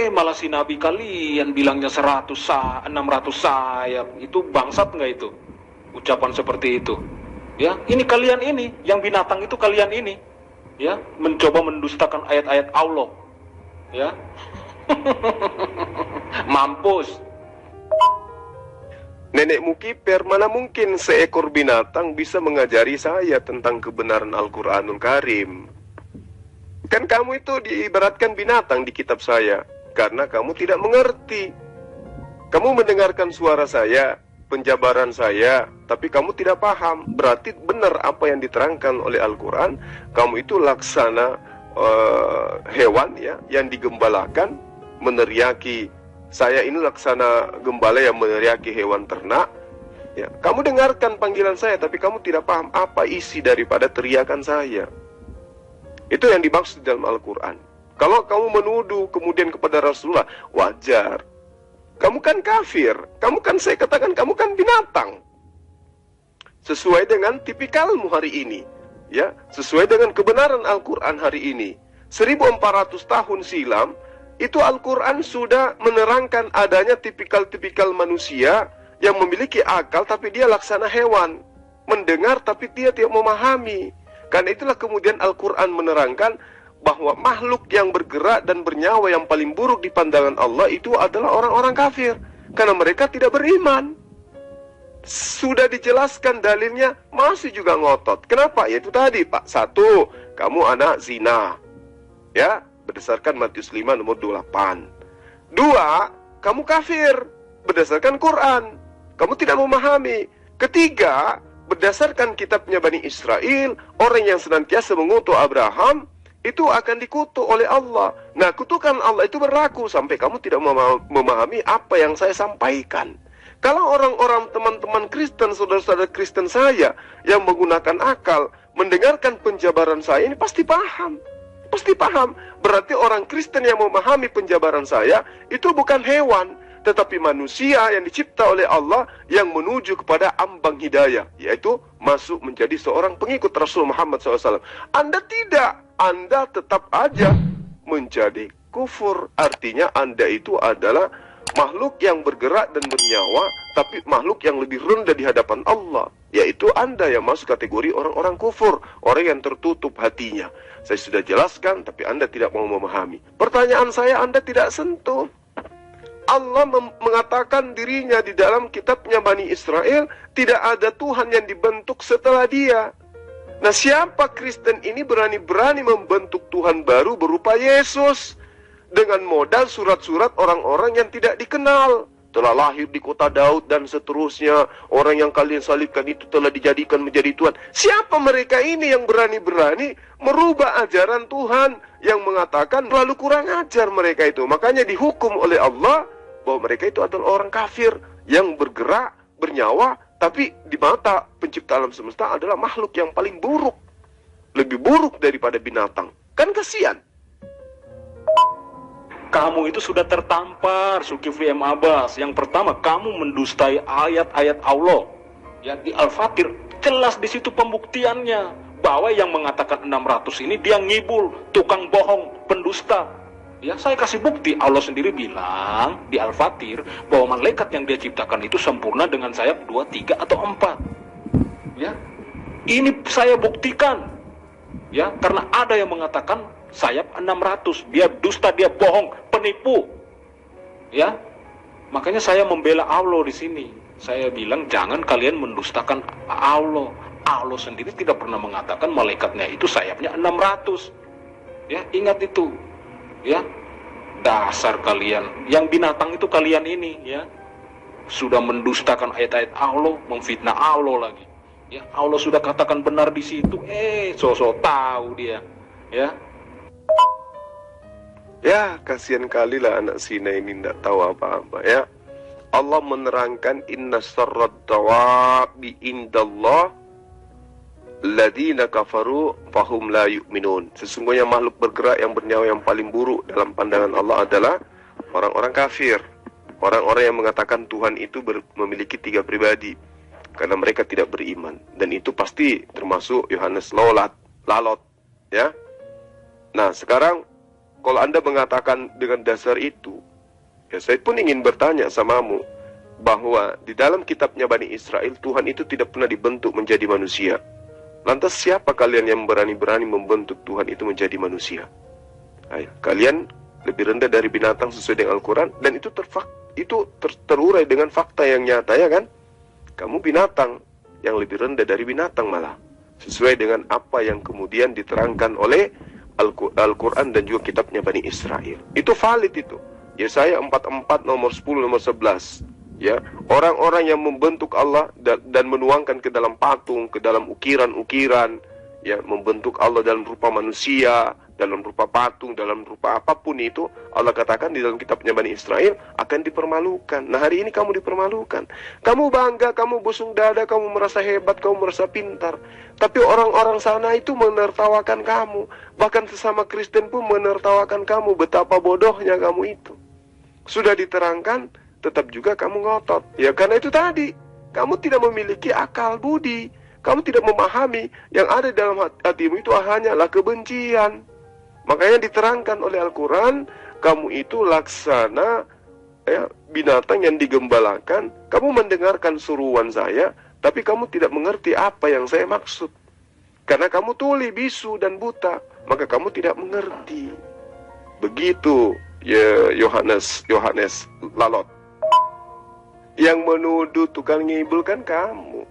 Malah si Nabi kalian bilangnya 600 sayap, itu bangsat nggak itu? Ucapan seperti itu, ya. Ini kalian ini, yang binatang itu kalian ini. Ya, mencoba mendustakan ayat-ayat Allah. Ya. Mampus. Nenekmu kiper, mana mungkin seekor binatang bisa mengajari saya tentang kebenaran Al-Quranul Karim? Kan kamu itu diibaratkan binatang di kitab saya, karena kamu tidak mengerti. Kamu mendengarkan suara saya, penjabaran saya, tapi kamu tidak paham. Berarti benar apa yang diterangkan oleh Al-Quran. Kamu itu laksana hewan, ya, yang digembalakan, meneriaki. Saya ini laksana gembala yang meneriaki hewan ternak, ya. Kamu dengarkan panggilan saya, tapi kamu tidak paham apa isi daripada teriakan saya. Itu yang dimaksud dalam Al-Quran. Kalau kamu menuduh kemudian kepada Rasulullah, wajar. Kamu kan kafir, kamu kan, saya katakan, kamu kan binatang. Sesuai dengan tipikalmu hari ini, ya, sesuai dengan kebenaran Al-Quran hari ini. 1400 tahun silam, itu Al-Quran sudah menerangkan adanya tipikal-tipikal manusia yang memiliki akal, tapi dia laksana hewan. Mendengar, tapi dia tidak memahami. Karena itulah kemudian Al-Quran menerangkan bahwa makhluk yang bergerak dan bernyawa yang paling buruk di pandangan Allah itu adalah orang-orang kafir, karena mereka tidak beriman. Sudah dijelaskan dalilnya, masih juga ngotot. Kenapa? Yaitu tadi, Pak. 1, kamu anak zina, ya, berdasarkan Matius 5 nomor 28. 2, kamu kafir berdasarkan Quran, kamu tidak memahami. 3, berdasarkan kitabnya Bani Israel, orang yang senantiasa mengutuk Abraham itu akan dikutuk oleh Allah. Nah, kutukan Allah itu berlaku sampai kamu tidak memahami apa yang saya sampaikan. Kalau orang-orang teman-teman Kristen, saudara-saudara Kristen saya yang menggunakan akal, mendengarkan penjabaran saya ini pasti paham. Pasti paham. Berarti orang Kristen yang memahami penjabaran saya itu bukan hewan, tetapi manusia yang dicipta oleh Allah yang menuju kepada ambang hidayah, yaitu masuk menjadi seorang pengikut Rasul Muhammad SAW. Anda tidak, Anda tetap aja menjadi kufur. Artinya Anda itu adalah makhluk yang bergerak dan bernyawa, tapi makhluk yang lebih rendah di hadapan Allah, yaitu Anda yang masuk kategori orang-orang kufur, orang yang tertutup hatinya. Saya sudah jelaskan, tapi Anda tidak mau memahami. Pertanyaan saya Anda tidak sentuh. Allah mengatakan dirinya di dalam kitabnya Bani Israel, tidak ada Tuhan yang dibentuk setelah dia. Nah, siapa Kristen ini berani-berani membentuk Tuhan baru berupa Yesus dengan modal surat-surat orang-orang yang tidak dikenal, telah lahir di kota Daud dan seterusnya, orang yang kalian salibkan itu telah dijadikan menjadi Tuhan. Siapa mereka ini yang berani-berani merubah ajaran Tuhan, yang mengatakan lalu kurang ajar mereka itu? Makanya dihukum oleh Allah bahwa mereka itu adalah orang kafir yang bergerak, bernyawa, tapi di mata pencipta alam semesta adalah makhluk yang paling buruk, lebih buruk daripada binatang. Kan kasihan. Kamu itu sudah tertampar, Zulkifli M. Abbas. Yang pertama, kamu mendustai ayat-ayat Allah. Ya, di Al-Fatir jelas di situ pembuktiannya bahwa yang mengatakan 600 ini dia ngibul, tukang bohong, pendusta. Ya, saya kasih bukti. Allah sendiri bilang di Al-Fatir bahwa malaikat yang dia ciptakan itu sempurna dengan sayap 2, 3, atau 4. Ya, ini saya buktikan. Ya, karena ada yang mengatakan sayap 600. Dia dusta, dia bohong, penipu. Ya, makanya saya membela Allah di sini. Saya bilang jangan kalian mendustakan Allah. Allah sendiri tidak pernah mengatakan malaikatnya itu sayapnya 600. Ya, ingat itu. Ya, dasar kalian yang binatang itu kalian ini, ya, sudah mendustakan ayat-ayat Allah, memfitnah Allah lagi. Ya, Allah sudah katakan benar di situ, sosok tahu dia. Ya, ya, kasihan kali lah anak Sina ini tidak tahu apa-apa, ya. Allah menerangkan inna sarrad dawabi indallah ladina kafaru fahum la yu'minun. Sesungguhnya makhluk bergerak yang bernyawa yang paling buruk dalam pandangan Allah adalah orang-orang kafir, orang-orang yang mengatakan Tuhan itu memiliki 3 pribadi, karena mereka tidak beriman. Dan itu pasti termasuk Yohanes Lalot, ya. Nah, sekarang kalau Anda mengatakan dengan dasar itu, ya saya pun ingin bertanya samamu, bahwa di dalam kitabnya Bani Israel, Tuhan itu tidak pernah dibentuk menjadi manusia. Lantas siapa kalian yang berani-berani membentuk Tuhan itu menjadi manusia? Ayo, kalian lebih rendah dari binatang sesuai dengan Al-Quran, dan itu terurai dengan fakta yang nyata, ya kan? Kamu binatang yang lebih rendah dari binatang malah, sesuai dengan apa yang kemudian diterangkan oleh Al-Quran dan juga kitabnya Bani Israel. Itu valid itu. Yesaya 44 nomor 10 nomor 11. Ya, orang-orang yang membentuk Allah dan menuangkan ke dalam patung, ke dalam ukiran-ukiran, ya, membentuk Allah dalam rupa manusia, dalam rupa patung, dalam rupa apapun itu, Allah katakan di dalam kitabnya Bani Israel akan dipermalukan. Nah, hari ini kamu dipermalukan. Kamu bangga, kamu busung dada, kamu merasa hebat, kamu merasa pintar. Tapi orang-orang sana itu menertawakan kamu. Bahkan sesama Kristen pun menertawakan kamu. Betapa bodohnya kamu itu. Sudah diterangkan, tetap juga kamu ngotot. Ya, karena itu tadi, kamu tidak memiliki akal budi. Kamu tidak memahami yang ada dalam hatimu itu hanyalah kebencian. Makanya diterangkan oleh Al-Quran, kamu itu laksana, ya, binatang yang digembalakan. Kamu mendengarkan suruhan saya, tapi kamu tidak mengerti apa yang saya maksud. Karena kamu tuli, bisu, dan buta, maka kamu tidak mengerti. Begitu, ya, Yohanes Lalot. Yang menuduh tukang ngibul kan kamu.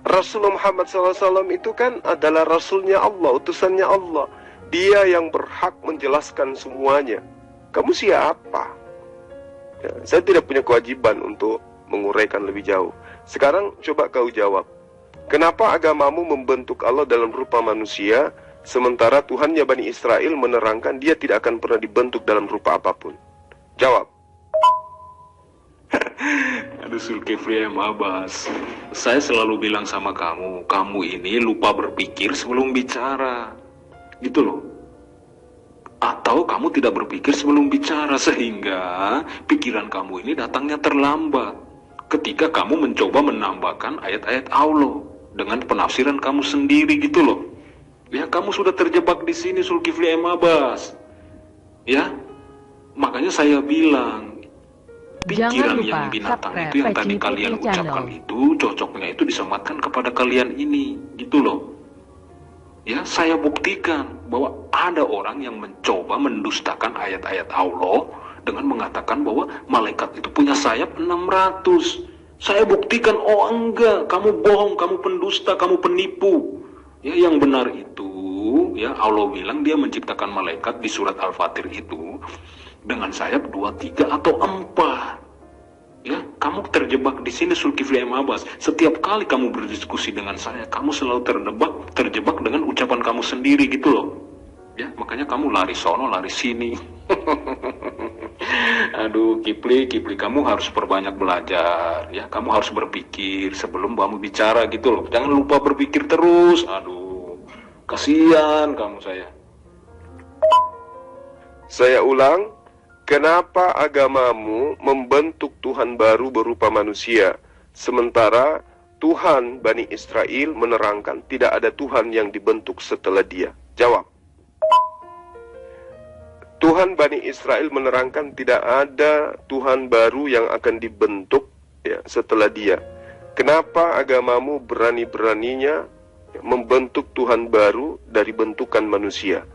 Rasulullah Muhammad SAW itu kan adalah Rasulnya Allah, utusannya Allah. Dia yang berhak menjelaskan semuanya. Kamu siapa? Ya, saya tidak punya kewajiban untuk menguraikan lebih jauh. Sekarang coba kau jawab. Kenapa agamamu membentuk Allah dalam rupa manusia, sementara Tuhannya Bani Israel menerangkan dia tidak akan pernah dibentuk dalam rupa apapun? Jawab. Aduh, Zulkifli M. Abbas, saya selalu bilang sama kamu, kamu ini lupa berpikir sebelum bicara, gitu loh. Atau kamu tidak berpikir sebelum bicara, sehingga pikiran kamu ini datangnya terlambat ketika kamu mencoba menambahkan ayat-ayat Allah dengan penafsiran kamu sendiri, gitu loh. Ya, kamu sudah terjebak di sini, Zulkifli M. Abbas. Ya, makanya saya bilang, pikiran yang binatang itu yang tadi kalian ucapkan itu cocoknya itu disematkan kepada kalian ini, gitu loh. Ya, saya buktikan bahwa ada orang yang mencoba mendustakan ayat-ayat Allah dengan mengatakan bahwa malaikat itu punya sayap 600. Saya buktikan, oh enggak, kamu bohong, kamu pendusta, kamu penipu. Ya, yang benar itu, ya Allah bilang dia menciptakan malaikat di surat Al-Fatir itu dengan sayap 2, 3 atau 4. Ya, kamu terjebak di sini Zulkifli M. Abbas. Setiap kali kamu berdiskusi dengan saya, kamu selalu terjebak dengan ucapan kamu sendiri gitu loh. Ya, makanya kamu lari sono, lari sini. Aduh, Kifli, kamu harus perbanyak belajar. Ya, kamu harus berpikir sebelum kamu bicara gitu loh. Jangan lupa berpikir terus. Aduh, kasihan kamu saya. Saya ulang, kenapa agamamu membentuk Tuhan baru berupa manusia, sementara Tuhan Bani Israel menerangkan tidak ada Tuhan yang dibentuk setelah dia? Jawab. Tuhan Bani Israel menerangkan tidak ada Tuhan baru yang akan dibentuk ya, setelah dia. Kenapa agamamu berani-beraninya membentuk Tuhan baru dari bentukan manusia?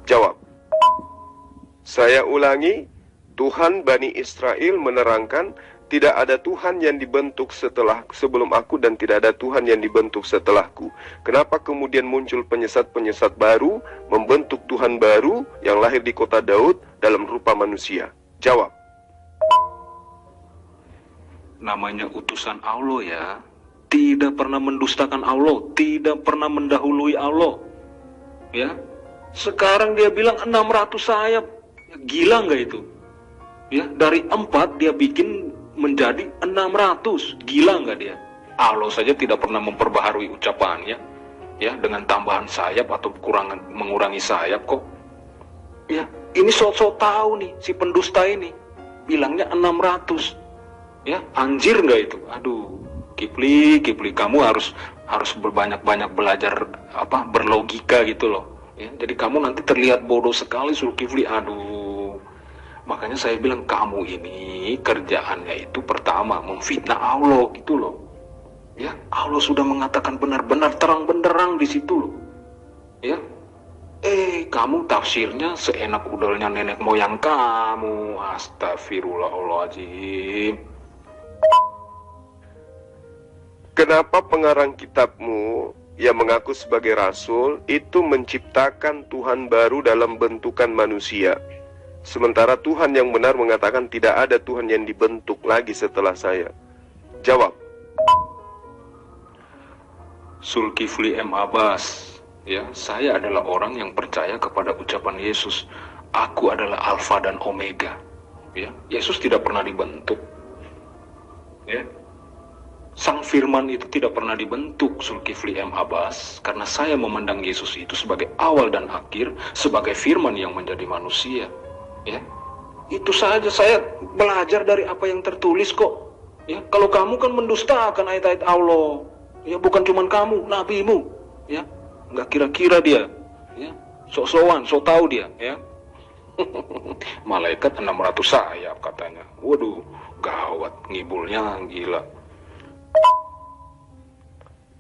Jawab. Saya ulangi, Tuhan Bani Israel menerangkan tidak ada Tuhan yang dibentuk sebelum aku dan tidak ada Tuhan yang dibentuk setelahku. Kenapa kemudian muncul penyesat-penyesat baru, membentuk Tuhan baru yang lahir di kota Daud dalam rupa manusia? Jawab. Namanya utusan Allah ya, tidak pernah mendustakan Allah, tidak pernah mendahului Allah. Ya, sekarang dia bilang 600 sayap. Gila nggak itu? Ya, dari 4 dia bikin menjadi 600. Gila nggak dia? Allah saja tidak pernah memperbaharui ucapannya, ya, dengan tambahan sayap atau mengurangi sayap kok. Ya, ini sok-sok tahu nih si pendusta ini, bilangnya 600. Ya, anjir nggak itu? Aduh, Kifli, kamu harus berbanyak-banyak belajar berlogika gitu loh. Ya, jadi kamu nanti terlihat bodoh sekali, Zulkifli. Aduh, makanya saya bilang kamu ini kerjaannya itu pertama memfitnah Allah gitu loh. Ya, Allah sudah mengatakan benar-benar terang benderang di situ loh. Ya, kamu tafsirnya seenak udalnya nenek moyang kamu. Astagfirullahaladzim. Kenapa pengarang kitabmu yang mengaku sebagai rasul itu menciptakan Tuhan baru dalam bentukan manusia, sementara Tuhan yang benar mengatakan tidak ada Tuhan yang dibentuk lagi setelah saya? Jawab. Zulkifli M. Abbas, ya, saya adalah orang yang percaya kepada ucapan Yesus. Aku adalah Alfa dan Omega. Ya, Yesus tidak pernah dibentuk. Ya, Sang Firman itu tidak pernah dibentuk, Zulkifli M. Abbas, karena saya memandang Yesus itu sebagai awal dan akhir, sebagai Firman yang menjadi manusia. Ya, itu saja. Saya belajar dari apa yang tertulis kok. Ya, kalau kamu kan mendustakan ayat-ayat Allah. Ya, bukan cuma kamu, nabimu. Ya, nggak kira-kira dia. Ya, sok-sokan, sok tahu dia. Ya, malaikat 600 sayap katanya. Waduh, gawat, ngibulnya gila.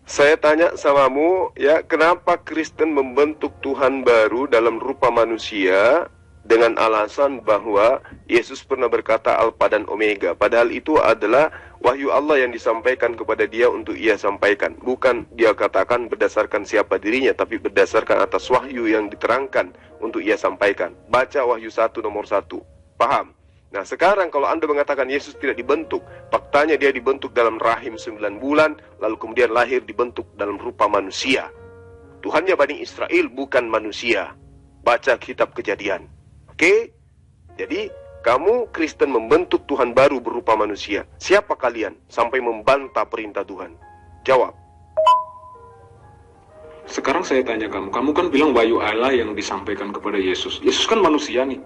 Saya tanya samamu, ya, kenapa Kristen membentuk Tuhan baru dalam rupa manusia dengan alasan bahwa Yesus pernah berkata Alfa dan Omega, padahal itu adalah wahyu Allah yang disampaikan kepada dia untuk ia sampaikan. Bukan dia katakan berdasarkan siapa dirinya, tapi berdasarkan atas wahyu yang diterangkan untuk ia sampaikan. Baca Wahyu 1 nomor 1. Paham? Nah, sekarang kalau Anda mengatakan Yesus tidak dibentuk, faktanya dia dibentuk dalam rahim 9 bulan, lalu kemudian lahir dibentuk dalam rupa manusia. Tuhannya Bani Israel bukan manusia. Baca kitab Kejadian. Oke? Jadi, kamu Kristen membentuk Tuhan baru berupa manusia. Siapa kalian sampai membantah perintah Tuhan? Jawab. Sekarang saya tanya kamu kan bilang wahyu Allah yang disampaikan kepada Yesus. Yesus kan manusia nih.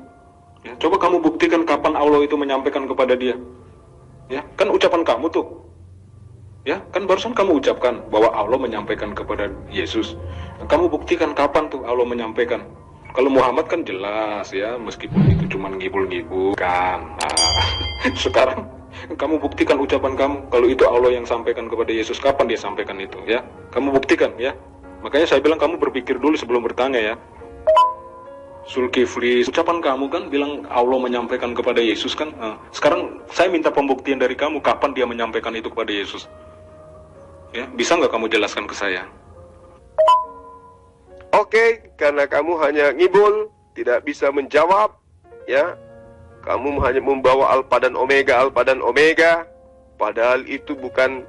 Ya, coba kamu buktikan kapan Allah itu menyampaikan kepada dia. Ya, kan ucapan kamu tuh. Ya, kan barusan kamu ucapkan bahwa Allah menyampaikan kepada Yesus. Kamu buktikan kapan tuh Allah menyampaikan. Kalau Muhammad kan jelas ya, meskipun itu cuma ngibul-ngibul kan. Nah, sekarang kamu buktikan ucapan kamu. Kalau itu Allah yang sampaikan kepada Yesus, kapan dia sampaikan itu ya? Kamu buktikan ya. Makanya saya bilang kamu berpikir dulu sebelum bertanya ya. Zulkifli, ucapan kamu kan bilang Allah menyampaikan kepada Yesus kan. Sekarang saya minta pembuktian dari kamu kapan dia menyampaikan itu kepada Yesus. Ya, bisa nggak kamu jelaskan ke saya? Oke, karena kamu hanya ngibul, tidak bisa menjawab, ya. Kamu hanya membawa alfa dan omega, padahal itu bukan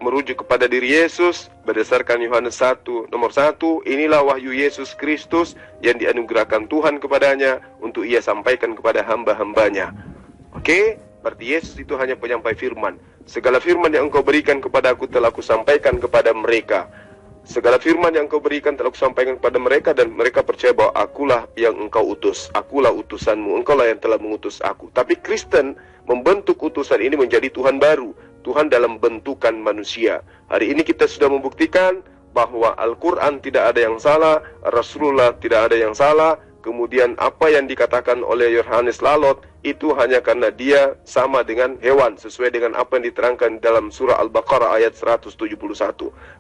merujuk kepada diri Yesus. Berdasarkan Yohanes 1 nomor 1, inilah wahyu Yesus Kristus yang dianugerahkan Tuhan kepadanya untuk ia sampaikan kepada hamba-hambanya. Oke, berarti Yesus itu hanya penyampai firman. Segala firman yang engkau berikan kepada aku telah aku sampaikan kepada mereka. Segala firman yang engkau berikan telah aku sampaikan kepada mereka, dan mereka percaya bahwa akulah yang engkau utus. Akulah utusanmu, engkaulah yang telah mengutus aku. Tapi Kristen membentuk utusan ini menjadi Tuhan baru, Tuhan dalam bentukan manusia. Hari ini kita sudah membuktikan bahwa Al-Quran tidak ada yang salah, Rasulullah tidak ada yang salah. Kemudian apa yang dikatakan oleh Yohanes Lalot itu hanya karena dia sama dengan hewan, sesuai dengan apa yang diterangkan dalam surah Al-Baqarah ayat 171,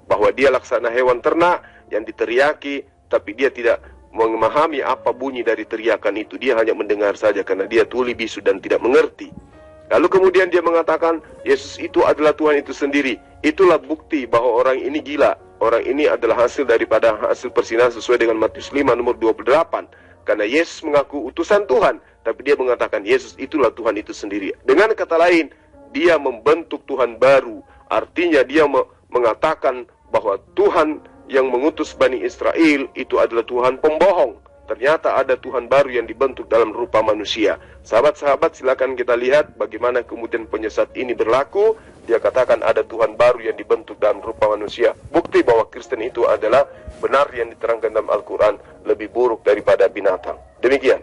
bahwa dia laksana hewan ternak yang diteriaki, tapi dia tidak memahami apa bunyi dari teriakan itu. Dia hanya mendengar saja karena dia tuli bisu dan tidak mengerti. Lalu kemudian dia mengatakan Yesus itu adalah Tuhan itu sendiri. Itulah bukti bahwa orang ini gila. Orang ini adalah hasil daripada hasil persinahan sesuai dengan Matius 5 nomor 28. Karena Yesus mengaku utusan Tuhan, tapi dia mengatakan Yesus itulah Tuhan itu sendiri. Dengan kata lain, dia membentuk Tuhan baru. Artinya dia mengatakan bahwa Tuhan yang mengutus Bani Israel itu adalah Tuhan pembohong. Ternyata ada Tuhan baru yang dibentuk dalam rupa manusia. Sahabat-sahabat, silakan kita lihat bagaimana kemudian penyesat ini berlaku. Dia katakan ada Tuhan baru yang dibentuk dalam rupa manusia. Bukti bahwa Kristen itu adalah benar yang diterangkan dalam Al-Quran, lebih buruk daripada binatang. Demikian.